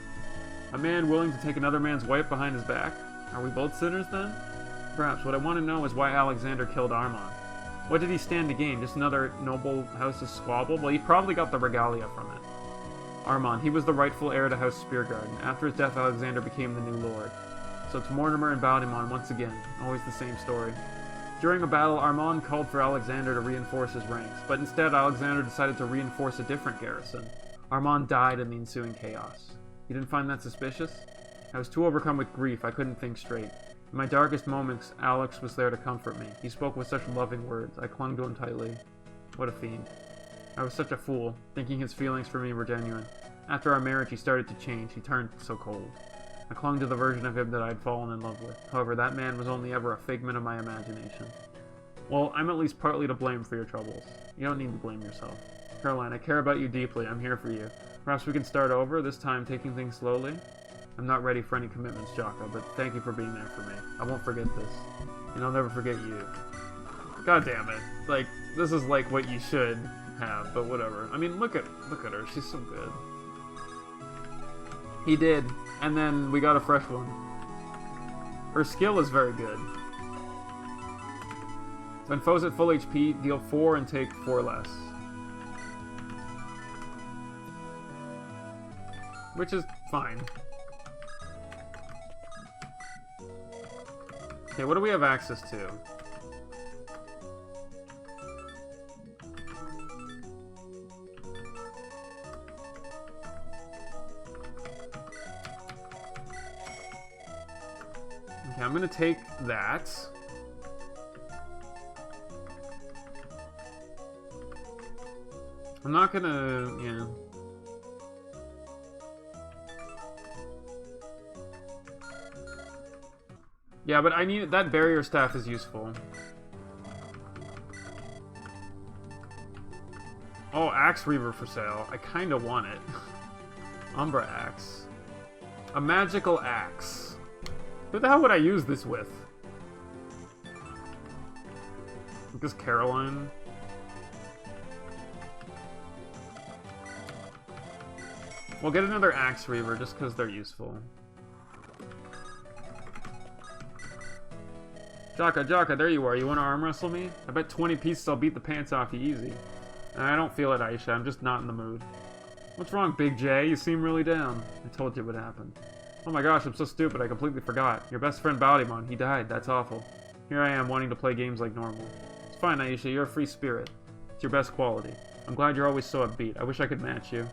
A man willing to take another man's wife behind his back? Are we both sinners, then? Perhaps. What I want to know is why Alexander killed Armand. What did he stand to gain? Just another noble house's squabble? Well, he probably got the regalia from it. Armand, he was the rightful heir to House Speargarden. After his death, Alexander became the new lord. So it's Mortimer and Baldimon once again. Always the same story. During a battle, Armand called for Alexander to reinforce his ranks, but instead Alexander decided to reinforce a different garrison. Armand died in the ensuing chaos. You didn't find that suspicious? I was too overcome with grief, I couldn't think straight. In my darkest moments, Alex was there to comfort me. He spoke with such loving words. I clung to him tightly. What a fiend. I was such a fool, thinking his feelings for me were genuine. After our marriage, he started to change. He turned so cold. I clung to the version of him that I had fallen in love with. However, that man was only ever a figment of my imagination. Well, I'm at least partly to blame for your troubles. You don't need to blame yourself. Caroline, I care about you deeply. I'm here for you. Perhaps we can start over, this time taking things slowly? I'm not ready for any commitments, Jocko, but thank you for being there for me. I won't forget this. And I'll never forget you. God damn it. Like, this is like what you should have, but whatever. I mean, look at her. She's so good. He did, and then we got a fresh one. Her skill is very good. When foes at full HP, deal 4 and take 4 less. Which is fine. Okay, what do we have access to? Okay, I'm gonna take that. I'm not gonna, yeah. Yeah, but I need, that barrier staff is useful. Oh, Axe Reaver for sale. I kinda want it. Umbra Axe. A magical axe. Who the hell would I use this with? Because Caroline? We'll get another Axe Reaver just because they're useful. Jaka, there you are. You want to arm wrestle me? I bet 20 pieces I'll beat the pants off you easy. I don't feel it, Aisha. I'm just not in the mood. What's wrong, Big J? You seem really down. I told you what happened. Oh my gosh, I'm so stupid. I completely forgot. Your best friend Baldimon, he died. That's awful. Here I am wanting to play games like normal. It's fine, Aisha. You're a free spirit. It's your best quality. I'm glad you're always so upbeat. I wish I could match you.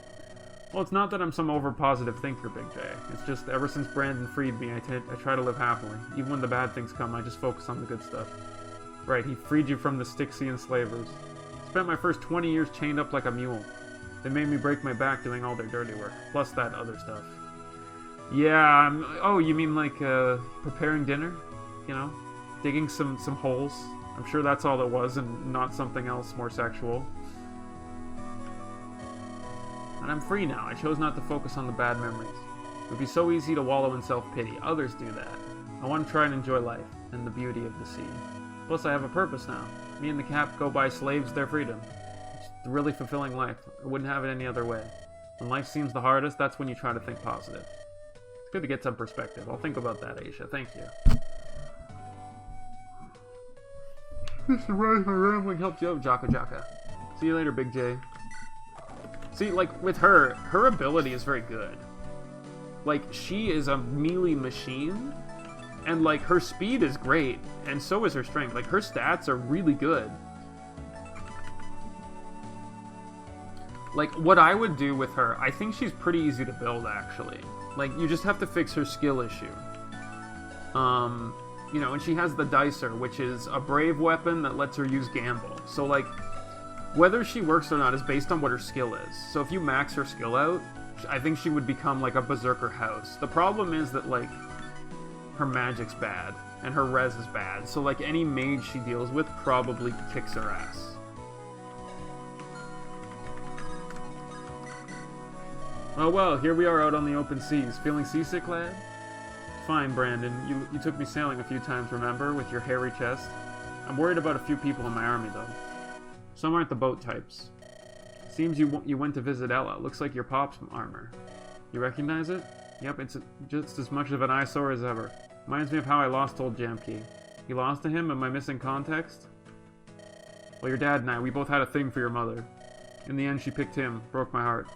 Well, it's not that I'm some over-positive thinker, Big J. It's just, ever since Brandon freed me, I try to live happily. Even when the bad things come, I just focus on the good stuff. Right, he freed you from the Styxian slavers. Spent my first 20 years chained up like a mule. They made me break my back doing all their dirty work, plus that other stuff. Yeah, oh, you mean like, preparing dinner? You know? Digging some holes? I'm sure that's all it was, and not something else more sexual. And I'm free now. I chose not to focus on the bad memories. It would be so easy to wallow in self-pity. Others do that. I want to try and enjoy life, and the beauty of the sea. Plus, I have a purpose now. Me and the Cap go buy slaves their freedom. It's a really fulfilling life. I wouldn't have it any other way. When life seems the hardest, that's when you try to think positive. It's good to get some perspective. I'll think about that, Aisha. Thank you. Mr. Rice, my rambling helped you out, Jaka. See you later, Big J. See, like, with her ability is very good. Like, she is a melee machine, and, like, her speed is great, and so is her strength. Like, her stats are really good. Like, what I would do with her, I think she's pretty easy to build, actually. Like, you just have to fix her skill issue. You know, and she has the Dicer, which is a brave weapon that lets her use Gamble. So, like, whether she works or not is based on what her skill is. So if you max her skill out, I think she would become like a Berserker house. The problem is that, like, her magic's bad, and her res is bad. So, like, any mage she deals with probably kicks her ass. Well, here we are out on the open seas. Feeling seasick, lad? Fine, Brandon. You took me sailing a few times, remember? With your hairy chest. I'm worried about a few people in my army, though. Some aren't the boat types. Seems you went to visit Ella. Looks like your pop's armor. You recognize it? Yep, it's just as much of an eyesore as ever. Reminds me of how I lost old Jamkey. You lost to him? Am I missing context? Well, your dad and I, we both had a thing for your mother. In the end, she picked him. Broke my heart.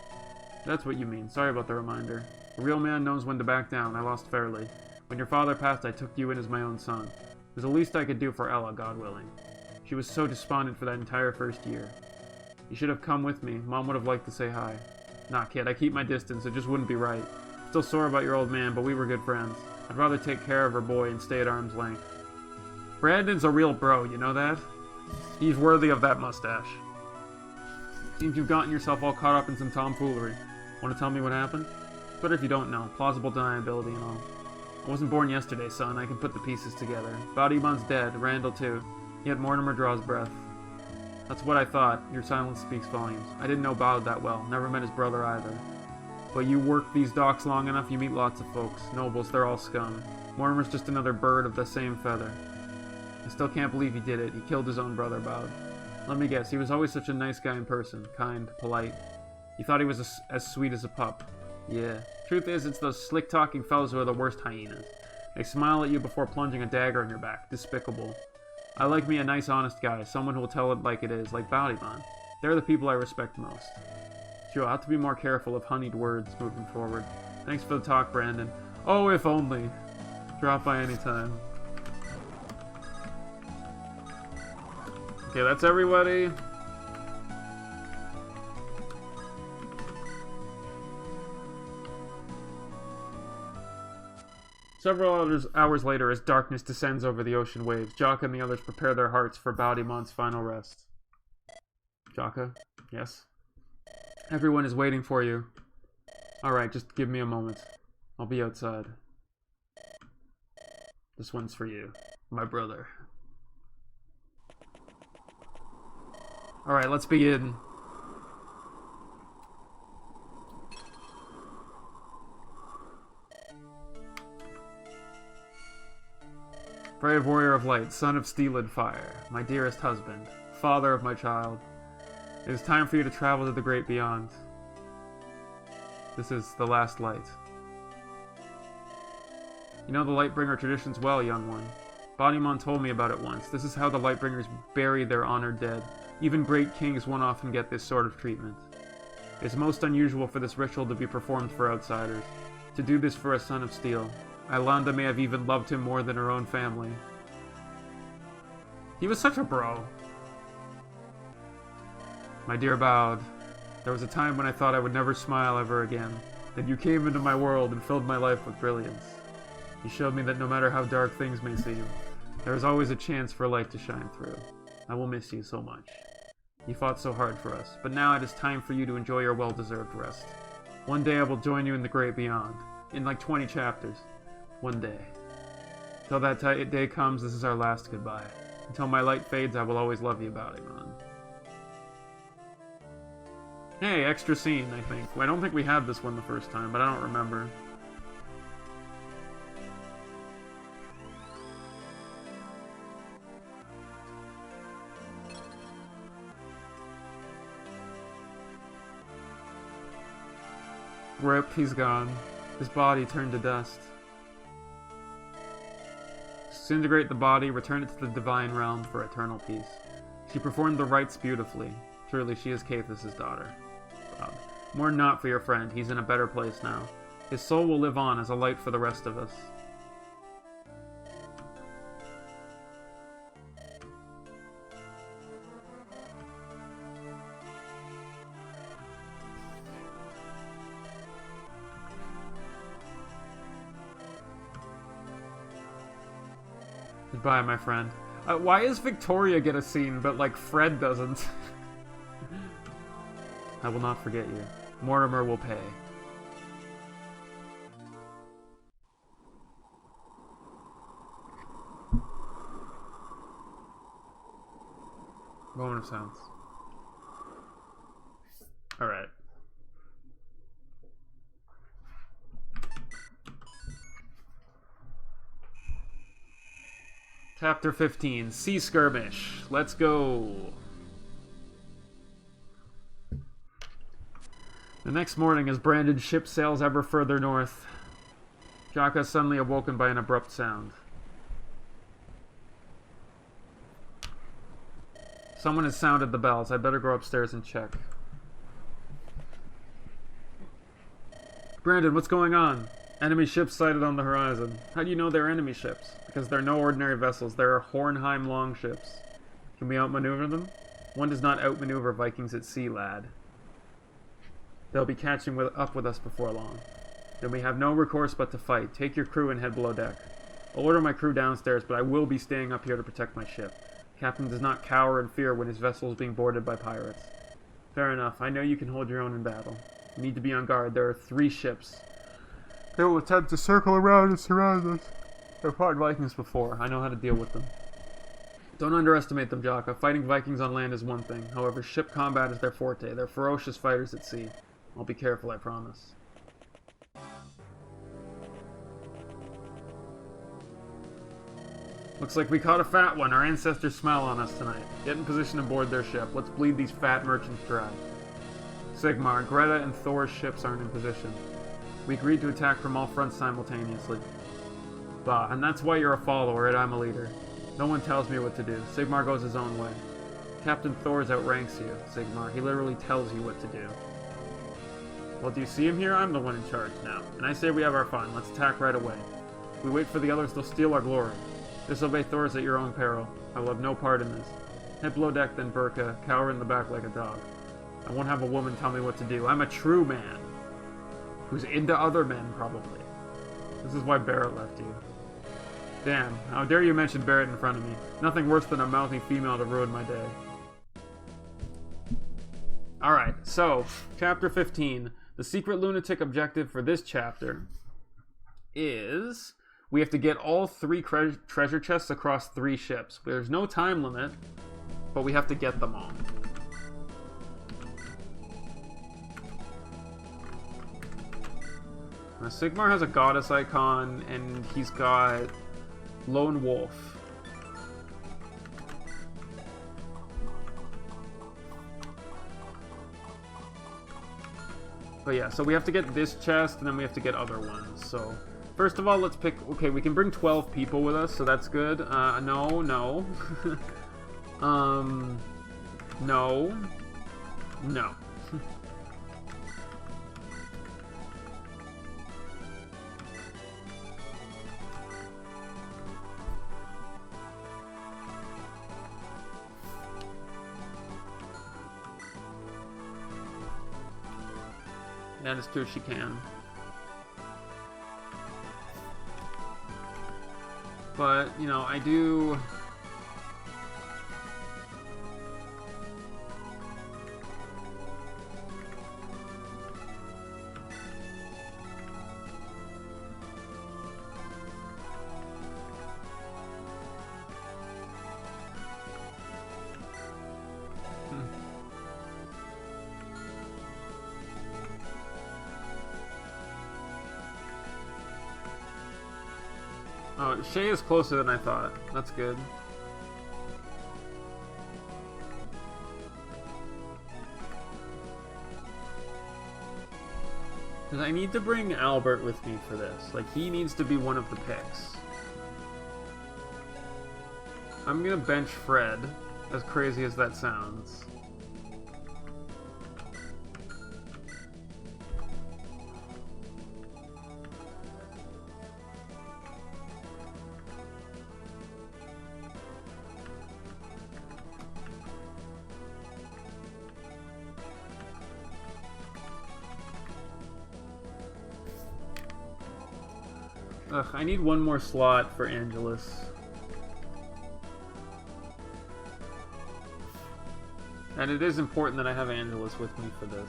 That's what you mean. Sorry about the reminder. A real man knows when to back down. I lost fairly. When your father passed, I took you in as my own son. It was the least I could do for Ella, God willing. She was so despondent for that entire first year. You should have come with me. Mom would have liked to say hi. Nah, kid, I keep my distance. It just wouldn't be right. Still sore about your old man, but we were good friends. I'd rather take care of her boy and stay at arm's length. Brandon's a real bro, you know that? He's worthy of that mustache. Seems you've gotten yourself all caught up in some tomfoolery. Want to tell me what happened? But if you don't know, plausible deniability and all. I wasn't born yesterday, son. I can put the pieces together. Baudimon's dead, Randall too. Yet Mortimer draws breath. That's what I thought. Your silence speaks volumes. I didn't know Baud that well. Never met his brother either. But you work these docks long enough, you meet lots of folks. Nobles, they're all scum. Mortimer's just another bird of the same feather. I still can't believe he did it. He killed his own brother, Baud. Let me guess, he was always such a nice guy in person. Kind, polite. You thought he was as sweet as a pup. Yeah. Truth is, it's those slick-talking fellows who are the worst hyenas. They smile at you before plunging a dagger in your back. Despicable. I like me a nice, honest guy. Someone who will tell it like it is, like Baudimon. They're the people I respect most. Sure, I'll have to be more careful of honeyed words moving forward. Thanks for the talk, Brandon. Oh, if only. Drop by anytime. Okay, that's everybody. Several hours later, as darkness descends over the ocean waves, Jaka and the others prepare their hearts for Baudimon's final rest. Jaka? Yes? Everyone is waiting for you. Alright, just give me a moment. I'll be outside. This one's for you, my brother. Alright, let's begin. Brave warrior of light, son of steel and fire, my dearest husband, father of my child, it is time for you to travel to the great beyond. This is the last light. You know the Lightbringer traditions well, young one. Baudimon told me about it once. This is how the Lightbringers bury their honored dead. Even great kings won't often get this sort of treatment. It's most unusual for this ritual to be performed for outsiders. To do this for a son of steel. Ailanda may have even loved him more than her own family. He was such a bro. My dear Baud, there was a time when I thought I would never smile ever again. Then you came into my world and filled my life with brilliance. You showed me that no matter how dark things may seem, there is always a chance for light to shine through. I will miss you so much. You fought so hard for us, but now it is time for you to enjoy your well-deserved rest. One day I will join you in the great beyond, in like 20 chapters. One day. Till that day comes, this is our last goodbye. Until my light fades, I will always love you, Baudimon. Hey, extra scene, I think. I don't think we had this one the first time, but I don't remember. Rip, he's gone. His body turned to dust. Disintegrate the body, return it to the divine realm for eternal peace. She performed the rites beautifully. Truly, she is Caithus' daughter. Mourn not for your friend, he's in a better place now. His soul will live on as a light for the rest of us. Goodbye, my friend. Why does Victoria get a scene, but, like, Fred doesn't? I will not forget you. Mortimer will pay. Moment of silence. Alright. Chapter 15, Sea Skirmish. Let's go. The next morning, as Brandon's ship sails ever further north, Jaka is suddenly awoken by an abrupt sound. Someone has sounded the bells. I better go upstairs and check. Brandon, what's going on? Enemy ships sighted on the horizon. How do you know they're enemy ships? Because they're no ordinary vessels. They're Hornheim longships. Can we outmaneuver them? One does not outmaneuver Vikings at sea, lad. They'll be catching up with us before long. Then we have no recourse but to fight. Take your crew and head below deck. I'll order my crew downstairs, but I will be staying up here to protect my ship. Captain does not cower in fear when his vessel is being boarded by pirates. Fair enough. I know you can hold your own in battle. You need to be on guard. There are 3 ships. They will attempt to circle around and surround us. I've fought Vikings before. I know how to deal with them. Don't underestimate them, Jaka. Fighting Vikings on land is one thing. However, ship combat is their forte. They're ferocious fighters at sea. I'll be careful, I promise. Looks like we caught a fat one. Our ancestors smile on us tonight. Get in position and board their ship. Let's bleed these fat merchants dry. Sigmar, Greta, and Thor's ships aren't in position. We agreed to attack from all fronts simultaneously. Bah, and that's why you're a follower and I'm a leader. No one tells me what to do. Sigmar goes his own way. Captain Thors outranks you, Sigmar. He literally tells you what to do. Well, do you see him here? I'm the one in charge now. And I say we have our fun. Let's attack right away. If we wait for the others, they'll steal our glory. Disobey Thors at your own peril. I will have no part in this. Head below deck, then Burka. Cower in the back like a dog. I won't have a woman tell me what to do. I'm a true man. Who's into other men, probably. This is why Barrett left you. Damn, how dare you mention Barrett in front of me. Nothing worse than a mouthy female to ruin my day. Alright, so, Chapter 15. The secret lunatic objective for this chapter is... we have to get all 3 treasure chests across 3 ships. There's no time limit, but we have to get them all. Now, Sigmar has a goddess icon, and he's got Lone Wolf. But yeah, so we have to get this chest, and then we have to get other ones, so... First of all, let's pick... Okay, we can bring 12 people with us, so that's good. No. No. No. That is true, she can. But, you know, I do... Oh, Shay is closer than I thought. That's good. Because I need to bring Albert with me for this. Like, he needs to be one of the picks. I'm gonna bench Fred, as crazy as that sounds. Ugh, I need one more slot for Angelus. And it is important that I have Angelus with me for this.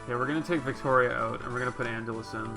Okay, we're gonna take Victoria out, and we're gonna put Angelus in.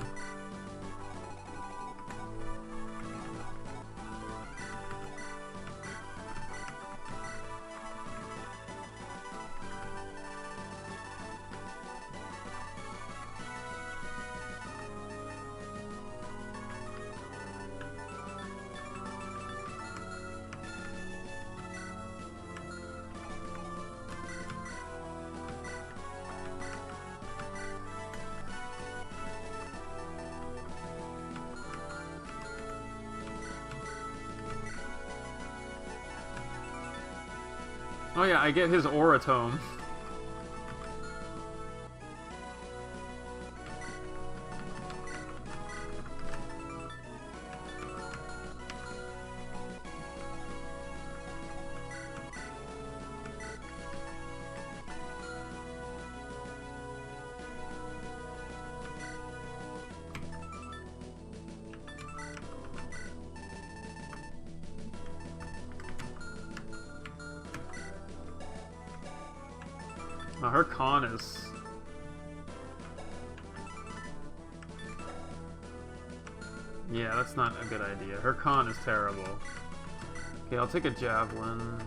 Oh yeah, I get his aura tome. Her con is... Yeah, that's not a good idea. Her con is terrible. Okay, I'll take a javelin.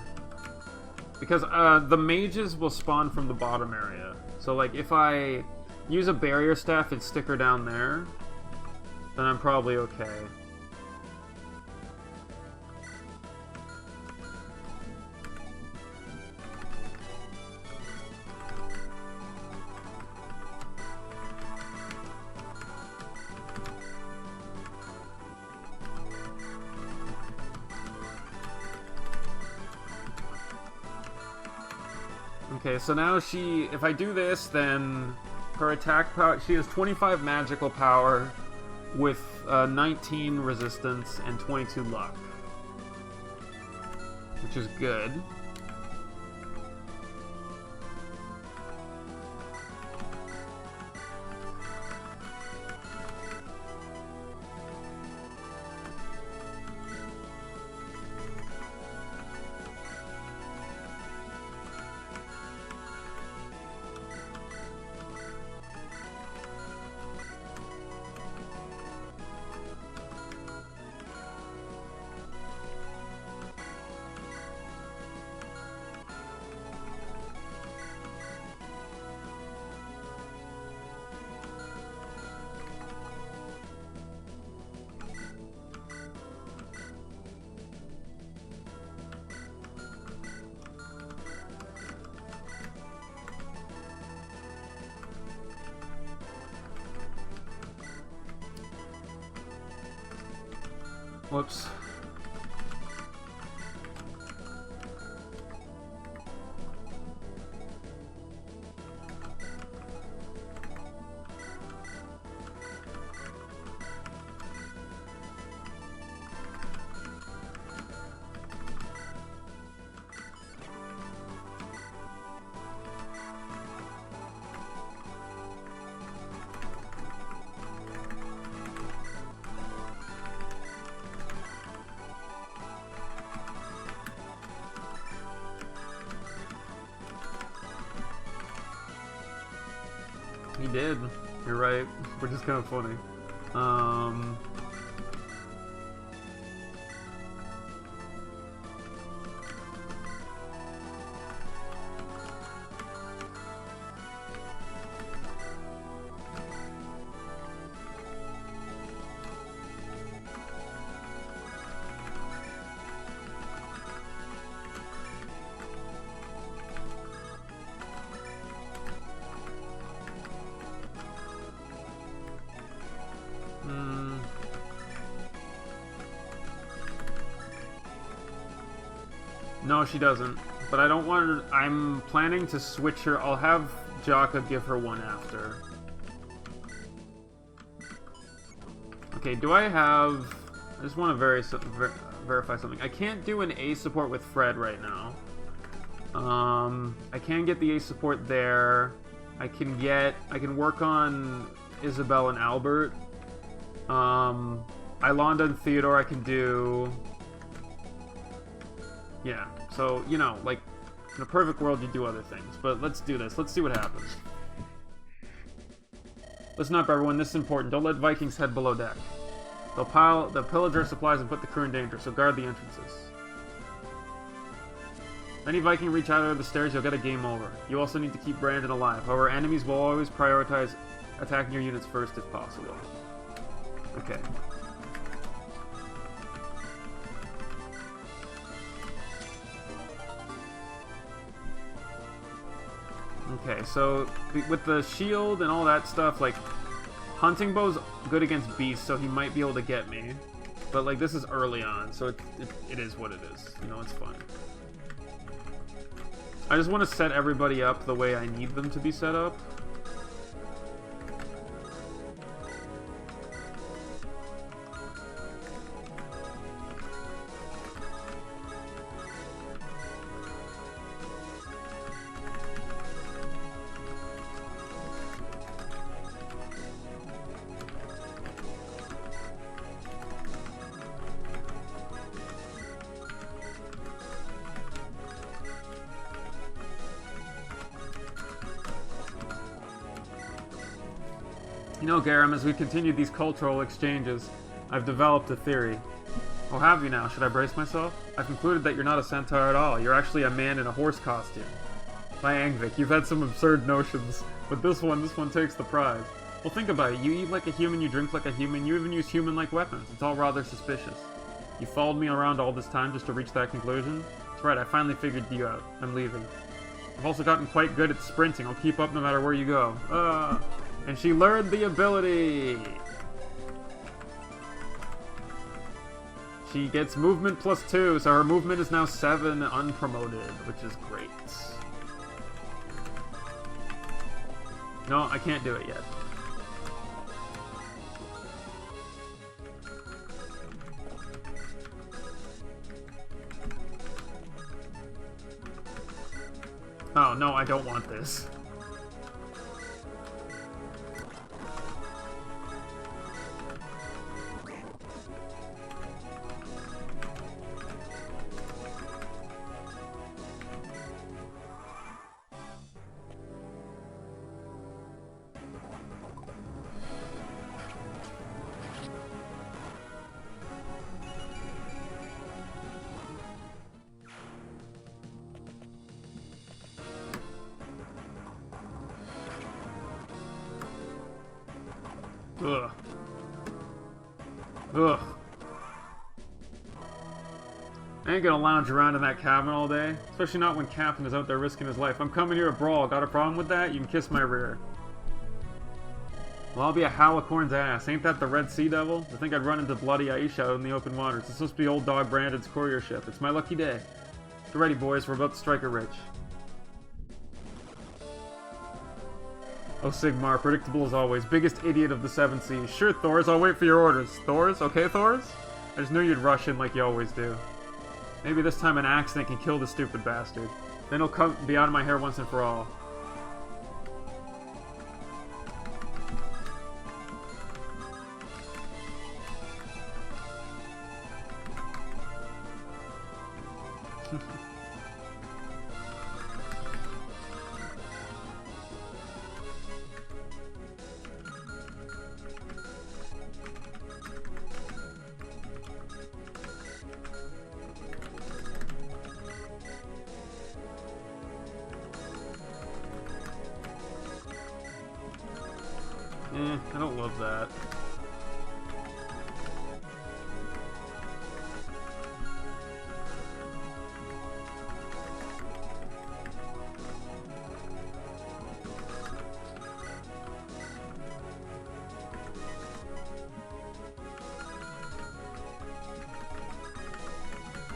Because the mages will spawn from the bottom area. So, like, if I use a barrier staff and stick her down there, then I'm probably okay. Okay, so now she, if I do this, then her attack power, she has 25 magical power with 19 resistance and 22 luck, which is good. Whoops. He did. You're right. Which is kind of funny. No, she doesn't. But I don't want her... I'm planning to switch her. I'll have Jaka give her one after. Okay, do I have... I just want to verify something. I can't do an A support with Fred right now. I can get the A support there. I can work on Isabel and Albert. Ilonda and Theodore I can do. Yeah, so, you know, like, in a perfect world you do other things. But let's do this. Let's see what happens. Listen up, everyone. This is important. Don't let Vikings head below deck. They'll pillage our supplies and put the crew in danger, so guard the entrances. If any Viking reach either of the stairs, you'll get a game over. You also need to keep Brandon alive. However, enemies will always prioritize attacking your units first if possible. Okay. Okay, so with the shield and all that stuff, like, hunting bow's good against beasts, so he might be able to get me. But, like, this is early on, so it is what it is. You know, it's fun. I just want to set everybody up the way I need them to be set up. You know, Garam, as we continue these cultural exchanges, I've developed a theory. Oh, have you now? Should I brace myself? I've concluded that you're not a centaur at all. You're actually a man in a horse costume. By Angvik, you've had some absurd notions, but this one takes the prize. Well, think about it. You eat like a human, you drink like a human, you even use human-like weapons. It's all rather suspicious. You followed me around all this time just to reach that conclusion? That's right, I finally figured you out. I'm leaving. I've also gotten quite good at sprinting. I'll keep up no matter where you go. And she learned the ability! She gets movement +2, so her movement is now 7 unpromoted, which is great. No, I can't do it yet. Oh, no, I don't want this. Ugh. Ugh. I ain't gonna lounge around in that cabin all day. Especially not when Captain is out there risking his life. I'm coming here to brawl. Got a problem with that? You can kiss my rear. Well, I'll be a Halicorn's ass. Ain't that the Red Sea Devil? I think I'd run into bloody Aisha out in the open waters. It's supposed to be old dog Brandon's courier ship. It's my lucky day. Get ready, boys. We're about to strike it rich. Oh, Sigmar, predictable as always. Biggest idiot of the 7 seas. Sure, Thors, I'll wait for your orders. Thors? Okay, Thors? I just knew you'd rush in like you always do. Maybe this time an accident can kill the stupid bastard. Then he'll be out of my hair once and for all. I don't love that.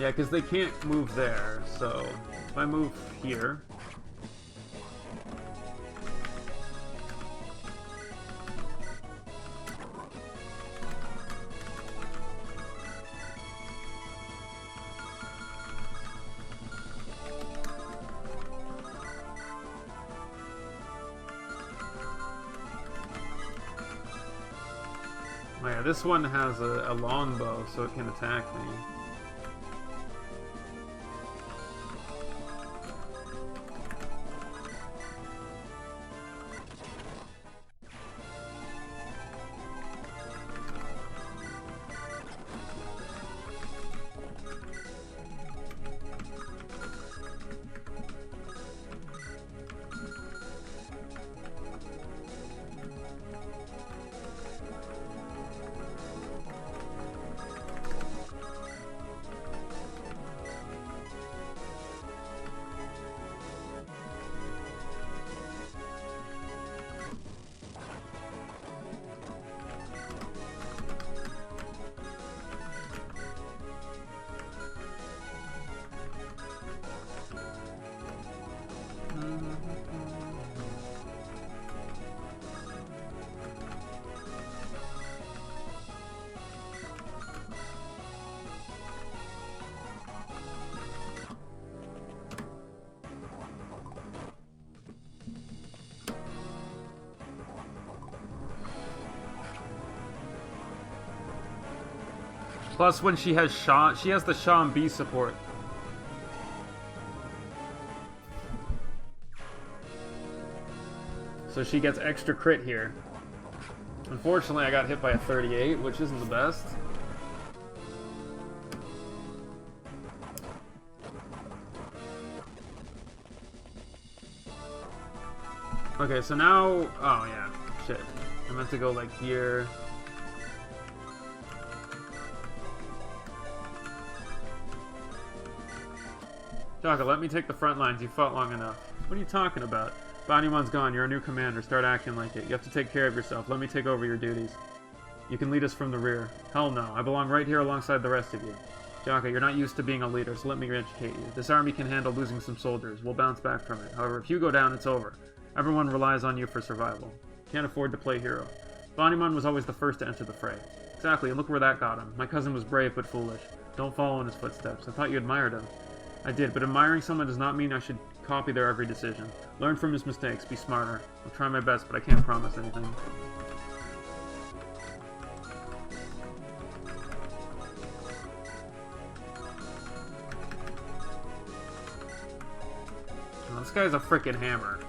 Yeah, because they can't move there, so if I move here... Oh yeah, this one has a longbow, so it can attack me. Plus, when she has Shaw, she has the Shaw and B support. So she gets extra crit here. Unfortunately, I got hit by a 38, which isn't the best. Okay, so now... Oh, yeah. Shit. I meant to go, like, here. Jaka, let me take the front lines. You fought long enough. What are you talking about? Banyumon's gone. You're a new commander. Start acting like it. You have to take care of yourself. Let me take over your duties. You can lead us from the rear. Hell no. I belong right here alongside the rest of you. Jaka, you're not used to being a leader, so let me educate you. This army can handle losing some soldiers. We'll bounce back from it. However, if you go down, it's over. Everyone relies on you for survival. Can't afford to play hero. Banyumon was always the first to enter the fray. Exactly, and look where that got him. My cousin was brave but foolish. Don't follow in his footsteps. I thought you admired him. I did, but admiring someone does not mean I should copy their every decision. Learn from his mistakes, be smarter. I'll try my best, but I can't promise anything. Oh, this guy's a frickin' hammer.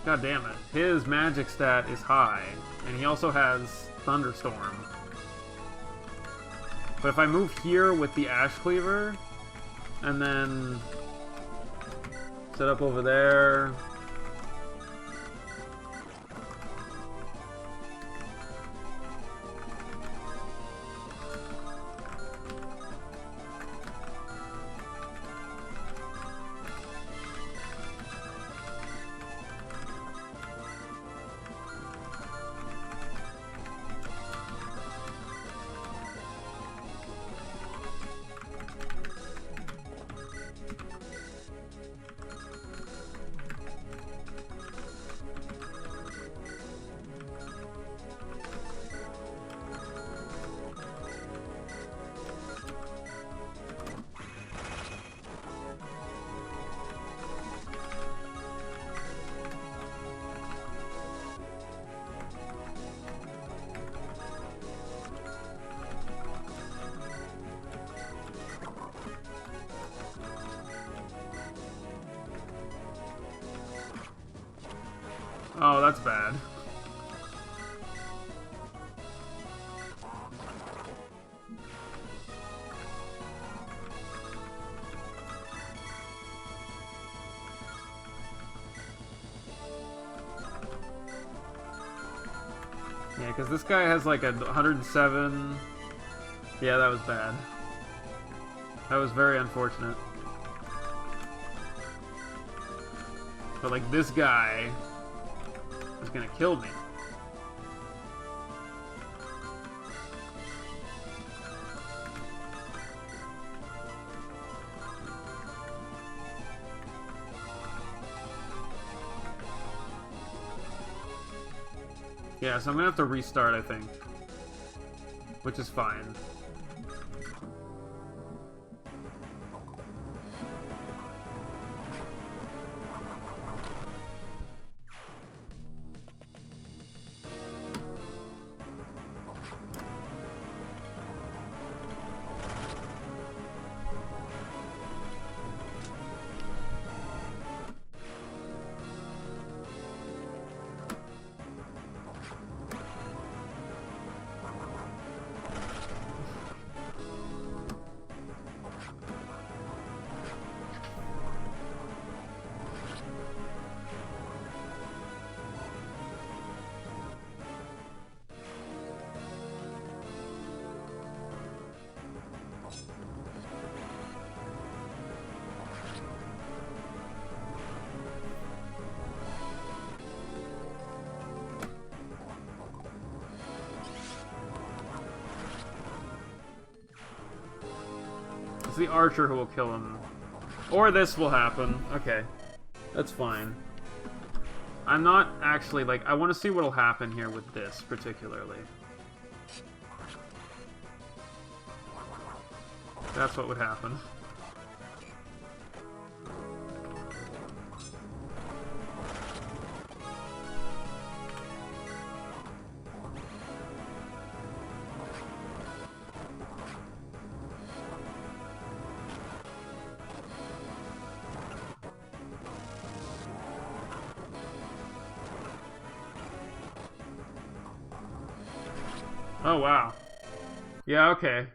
God damn it. His magic stat is high, and he also has Thunderstorm. But if I move here with the Ash Cleaver, and then set up over there... Oh, that's bad. Yeah, because this guy has like a 107. Yeah, that was bad. That was very unfortunate. But like this guy is gonna kill me. Yeah, so I'm gonna have to restart, I think. Which is fine. It's the archer who will kill him. Or this will happen. Okay. That's fine. I'm not actually, like, I want to see what'll happen here with this, particularly. That's what would happen. Oh, wow. Yeah, okay.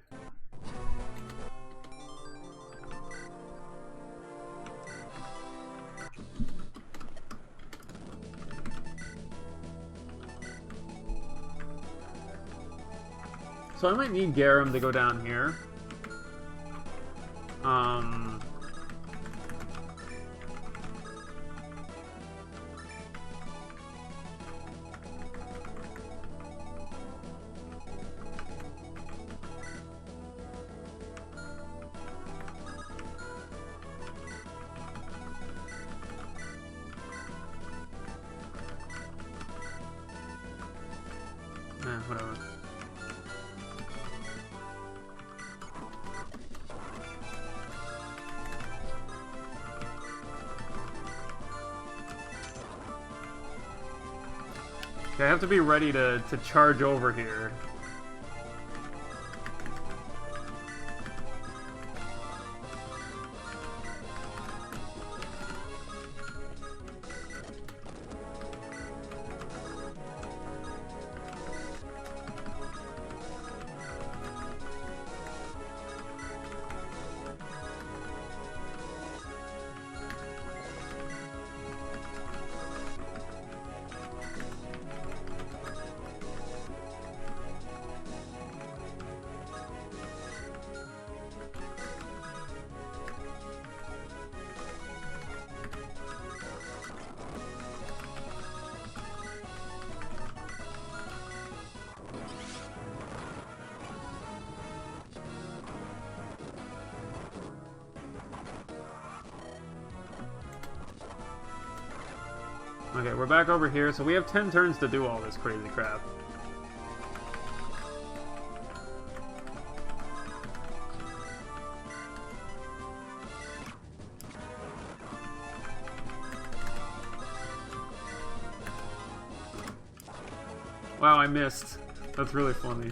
So I might need Garum to go down here. Whatever. Okay, I have to be ready to charge over here. Okay, we're back over here, so we have 10 turns to do all this crazy crap. Wow, I missed. That's really funny.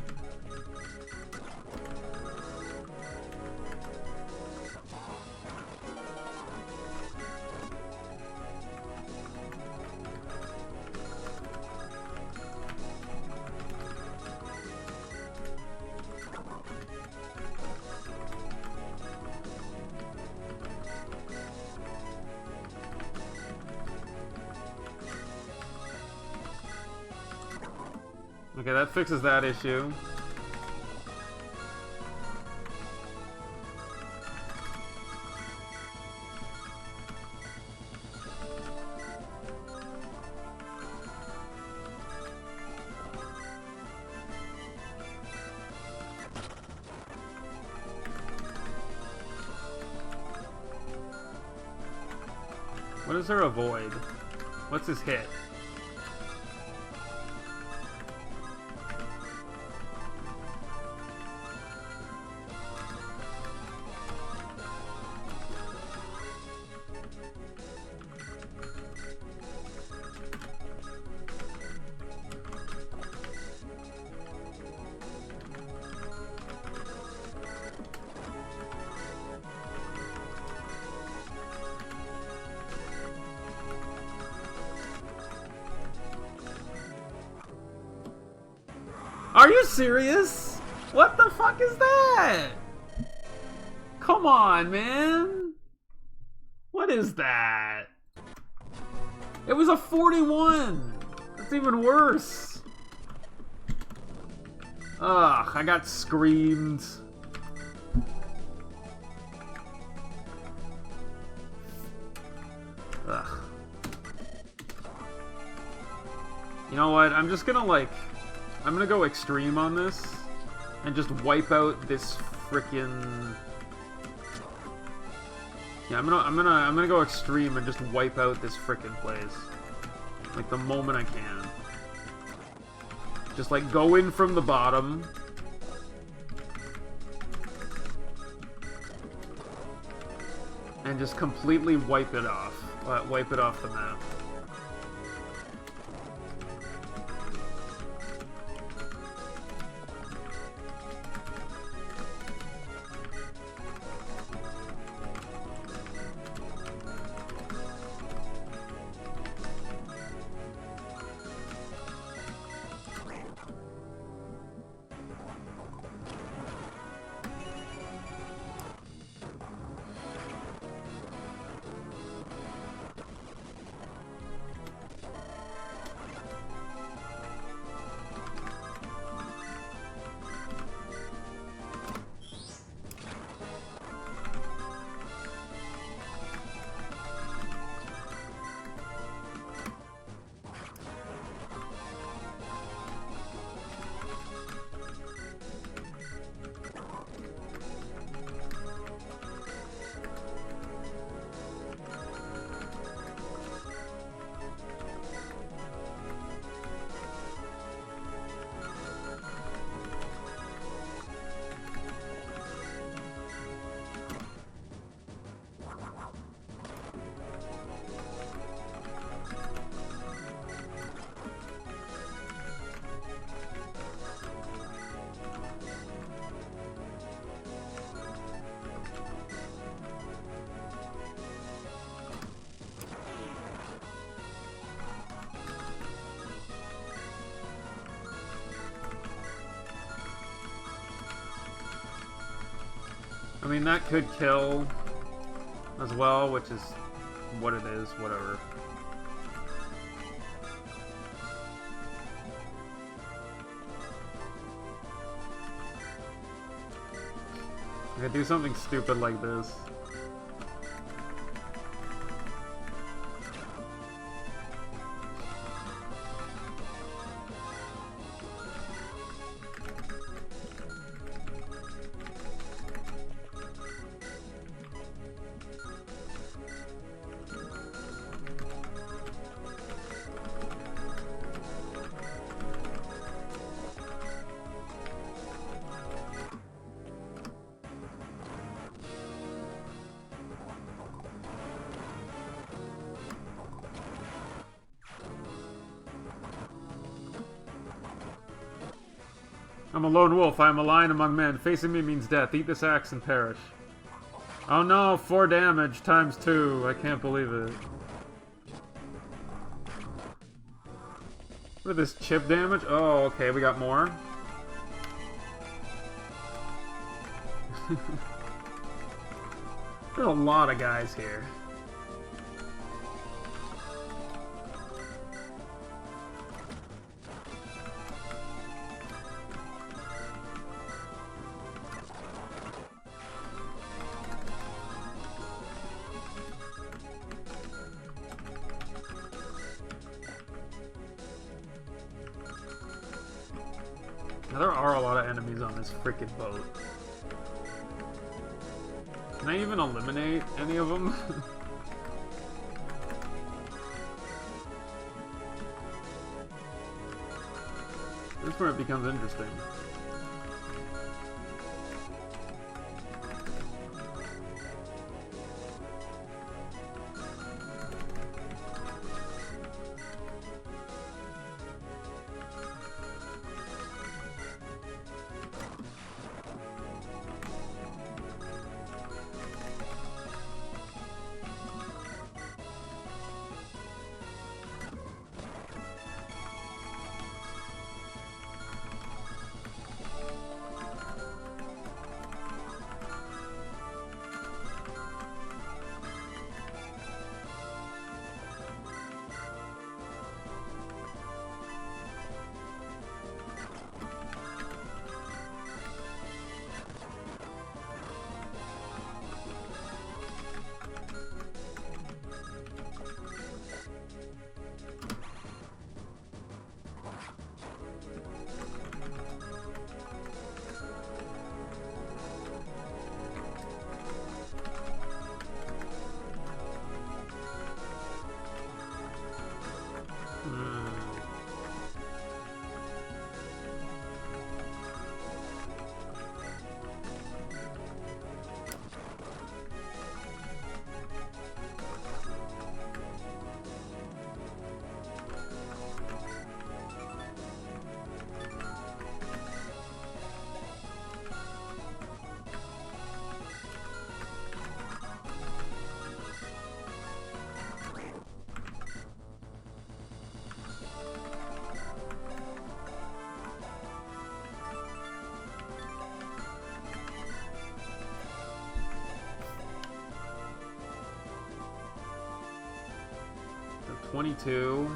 Okay, that fixes that issue. What does her avoid? What's his hit? Are you serious? What the fuck is that? Come on, man. What is that? It was a 41. That's even worse. Ugh, I got screamed. Ugh. You know what? I'm just gonna I'm gonna go extreme on this and just wipe out this frickin'. Yeah, I'm gonna go extreme and just wipe out this frickin' place. Like the moment I can. Just go in from the bottom. and just completely wipe it off. Wipe it off the map. I mean, that could kill as well, which is what it is, whatever. I could do something stupid like this. I'm a lone wolf. I am a lion among men. Facing me means death. Eat this axe and perish. Oh no, 4 damage times 2. I can't believe it. What is this, chip damage? Oh, okay, we got more. There's a lot of guys here. Now, there are a lot of enemies on this freaking boat. Can I even eliminate any of them? This is where it becomes interesting. 22.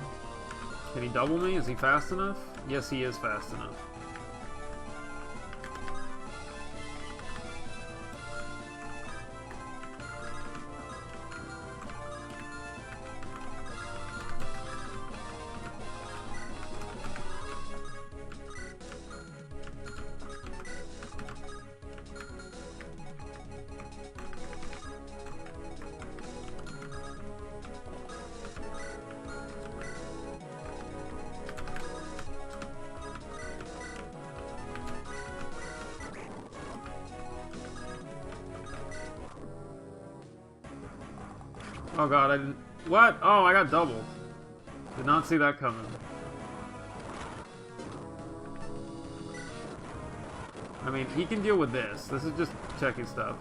Can he double me? Is he fast enough? Yes, he is fast enough. Oh god, I didn't... What? Oh, I got doubled. Did not see that coming. I mean, he can deal with this. This is just checking stuff.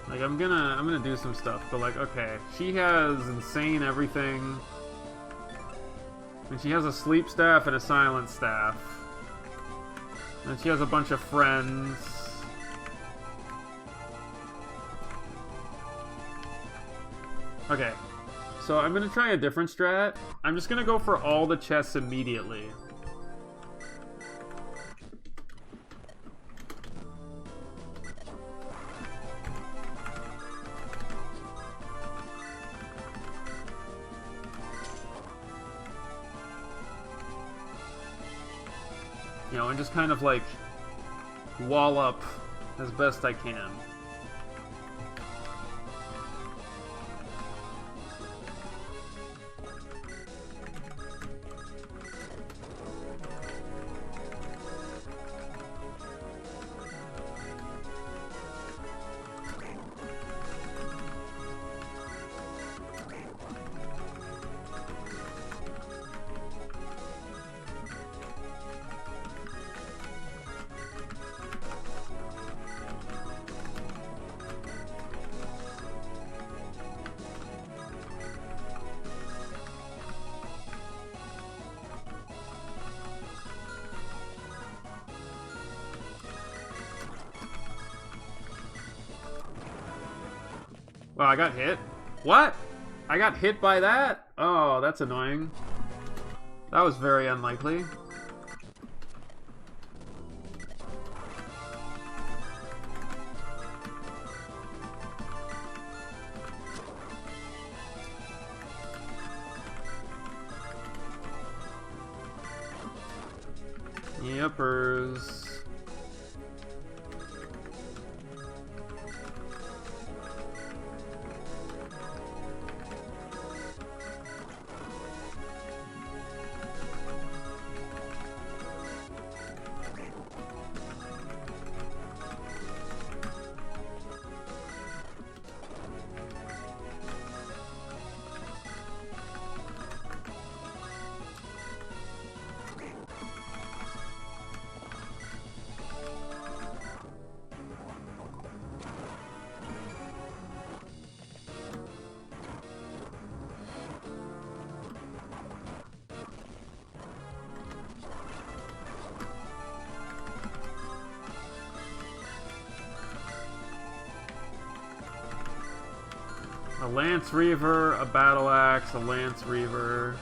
Like, I'm gonna do some stuff, but like, okay, she has insane everything. And she has a sleep staff and a silent staff. And she has a bunch of friends. Okay, so I'm gonna try a different strat. I'm just gonna go for all the chests immediately. You know, and just kind of like wall up as best I can. Wow, I got hit? What? I got hit by that? Oh, that's annoying. That was very unlikely. Yepers. A Lance Reaver, a Battle Axe, a Lance Reaver.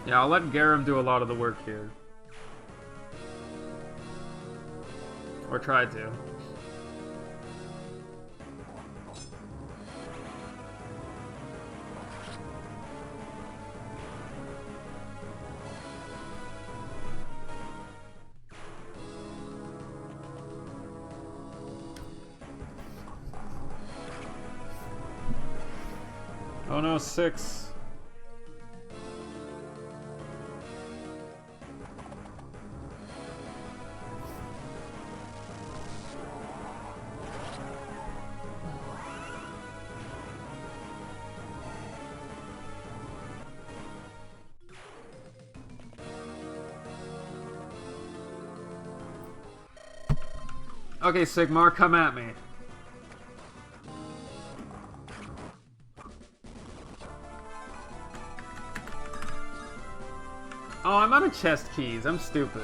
Yeah, I'll let Garam do a lot of the work here. Or try to. Oh no, 6. Okay, Sigmar, come at me. Oh, I'm out of chest keys. I'm stupid.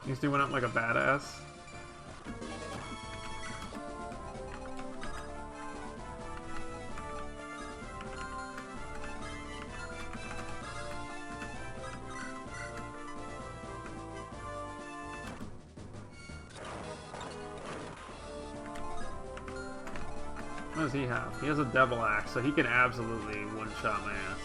You still went up like a badass. What does he have? He has a devil axe, so he can absolutely one-shot my ass.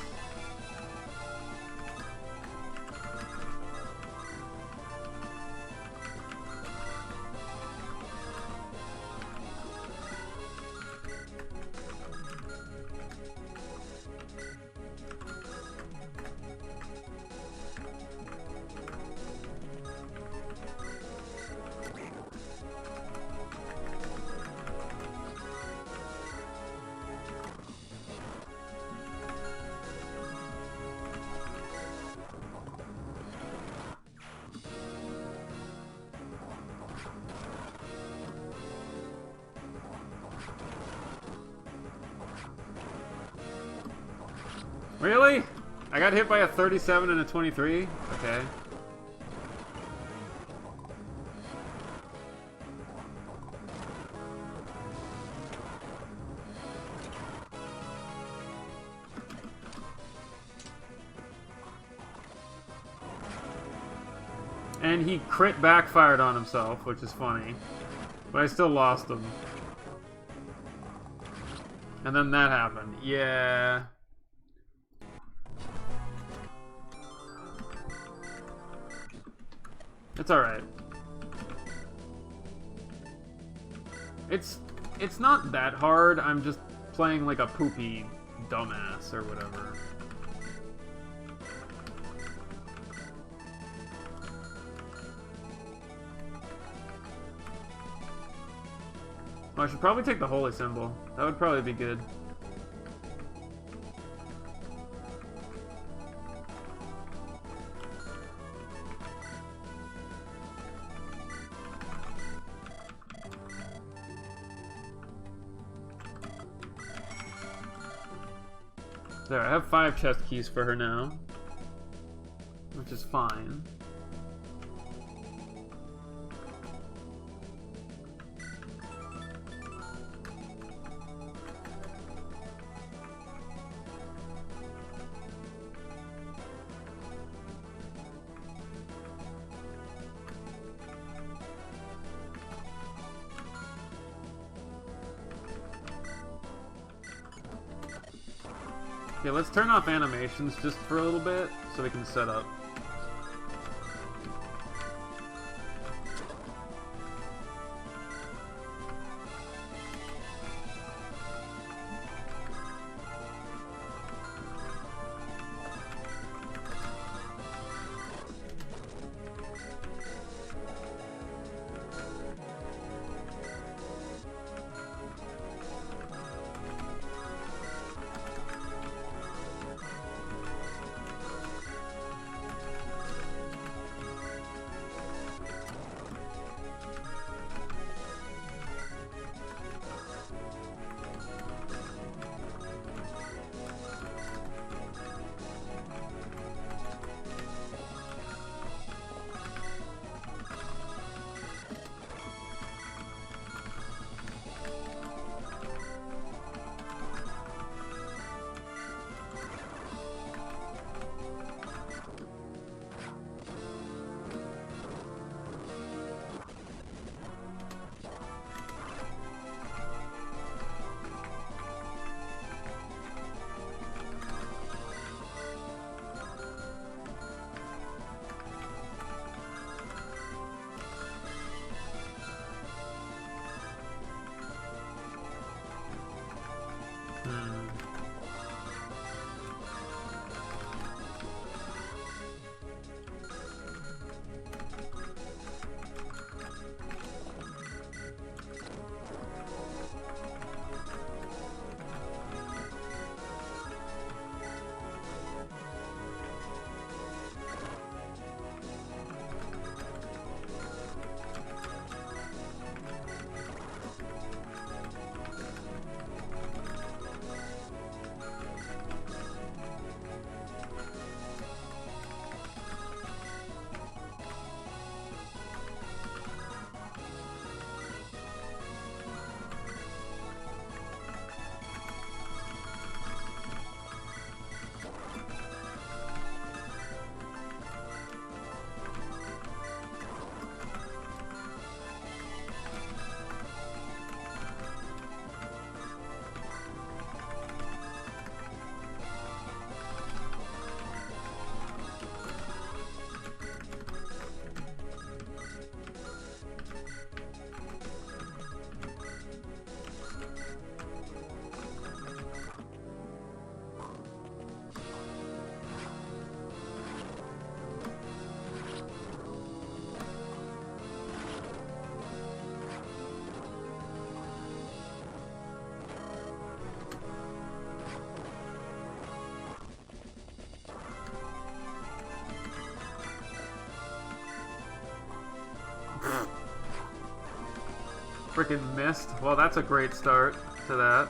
Really? I got hit by a 37 and a 23? Okay. And he crit backfired on himself, which is funny. But I still lost him. And then that happened. Yeah. It's alright. It's not that hard, I'm just playing like a poopy dumbass or whatever. Well, I should probably take the holy symbol. That would probably be good. There, I have 5 chest keys for her now, which is fine. Okay, let's turn off animations just for a little bit so we can set up. Freaking missed. Well, that's a great start to that.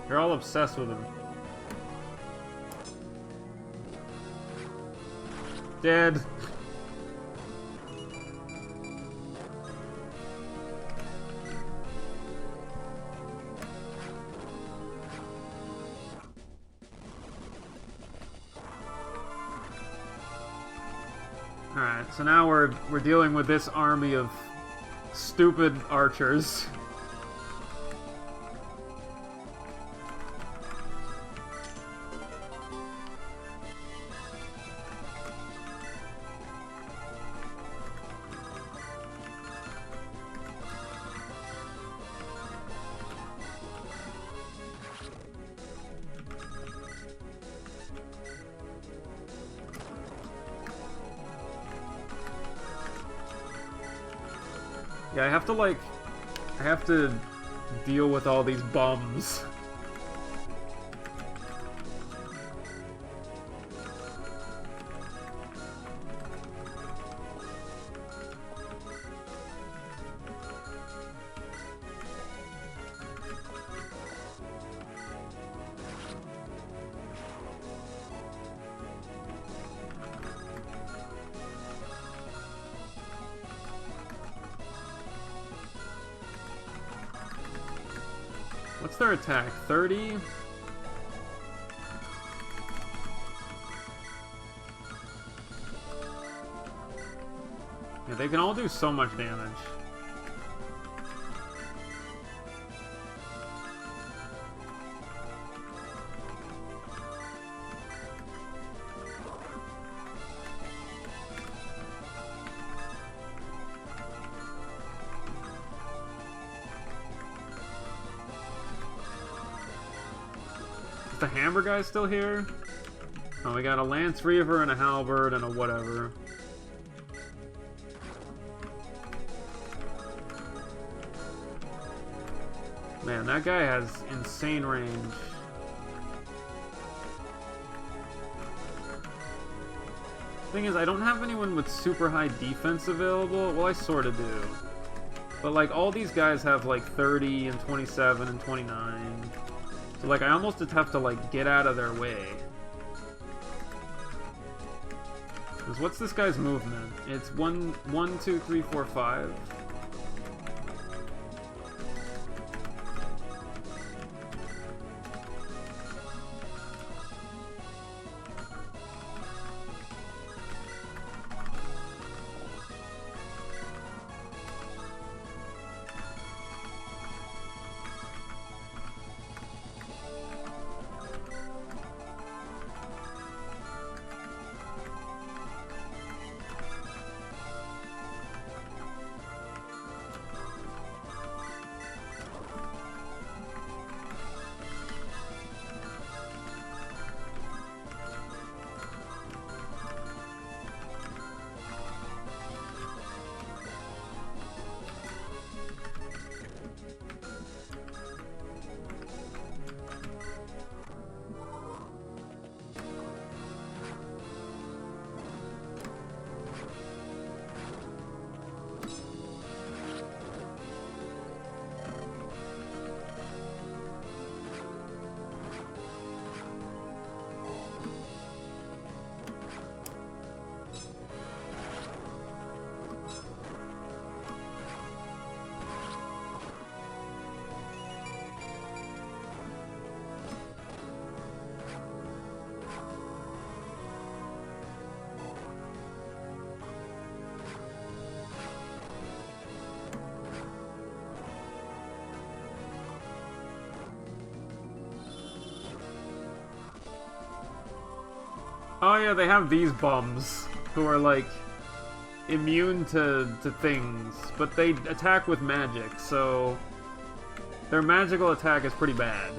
You're all obsessed with him. Dead. Alright, so now we're dealing with this army of stupid archers. Yeah, I have to deal with all these bums. What's their attack? 30? Yeah, they can all do so much damage. The hammer guy's still here? Oh, we got a Lance Reaver and a Halberd and a whatever. Man, that guy has insane range. Thing is, I don't have anyone with super high defense available. Well, I sort of do. But, like, all these guys have, like, 30 and 27 and 29. So, like, I almost just have to, like, get out of their way. Because what's this guy's movement? It's 1, 2, 3, 4, 5. Oh yeah, they have these bums who are like immune to things, but they attack with magic, so their magical attack is pretty bad.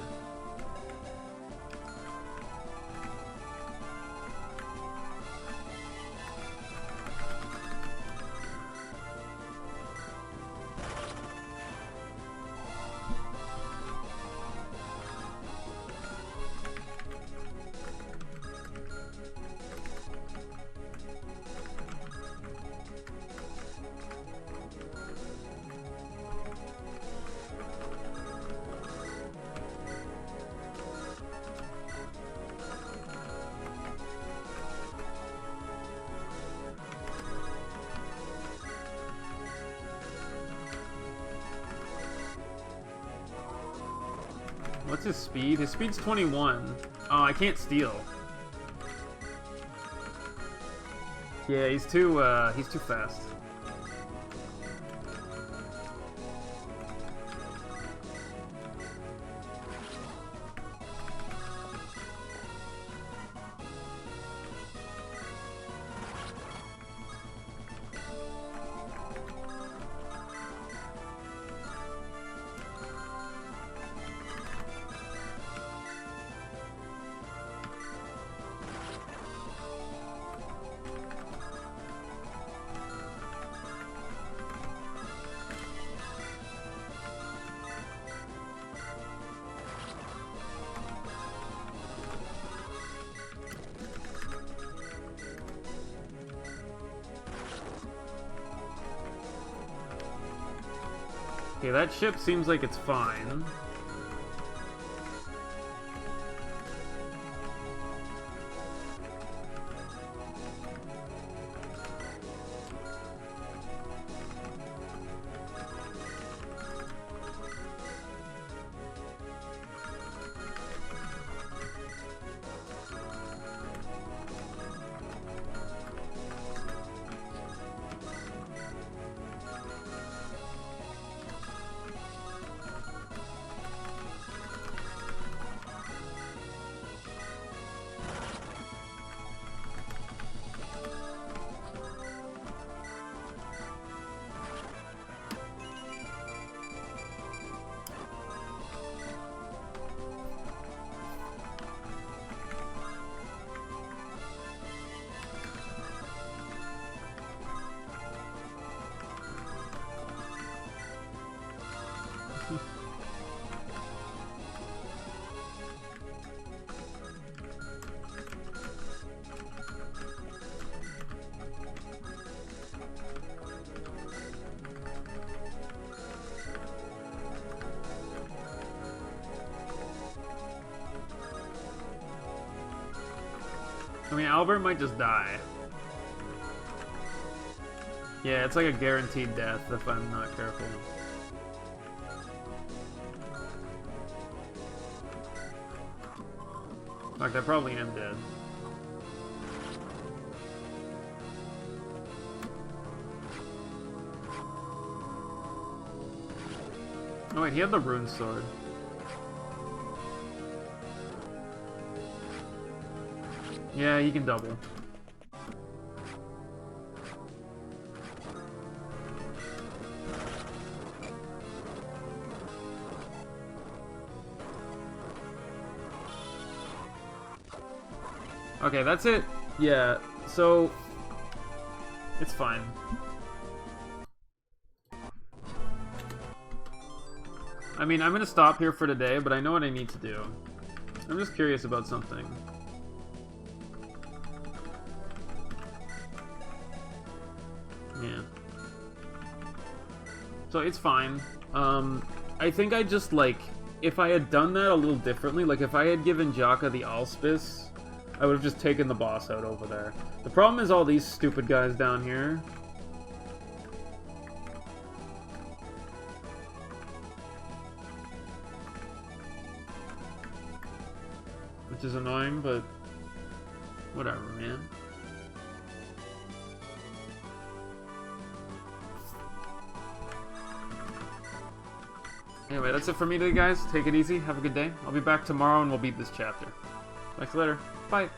What's his speed? His speed's 21. Oh, I can't steal. Yeah, he's too fast. Okay, that ship seems like it's fine. I mean, Albert might just die. Yeah, it's like a guaranteed death if I'm not careful. In fact, I probably am dead. Oh wait, he had the rune sword. Yeah, he can double. Okay, that's it. Yeah, so it's fine. I mean, I'm gonna stop here for today, but I know what I need to do. I'm just curious about something. Yeah. So it's fine. I think I just, like, if I had done that a little differently, like if I had given Jaka the Allspice, I would have just taken the boss out over there. The problem is all these stupid guys down here. Which is annoying, but whatever, man. Anyway, that's it for me today, guys. Take it easy. Have a good day. I'll be back tomorrow and we'll beat this chapter. Talk to you later. Bye.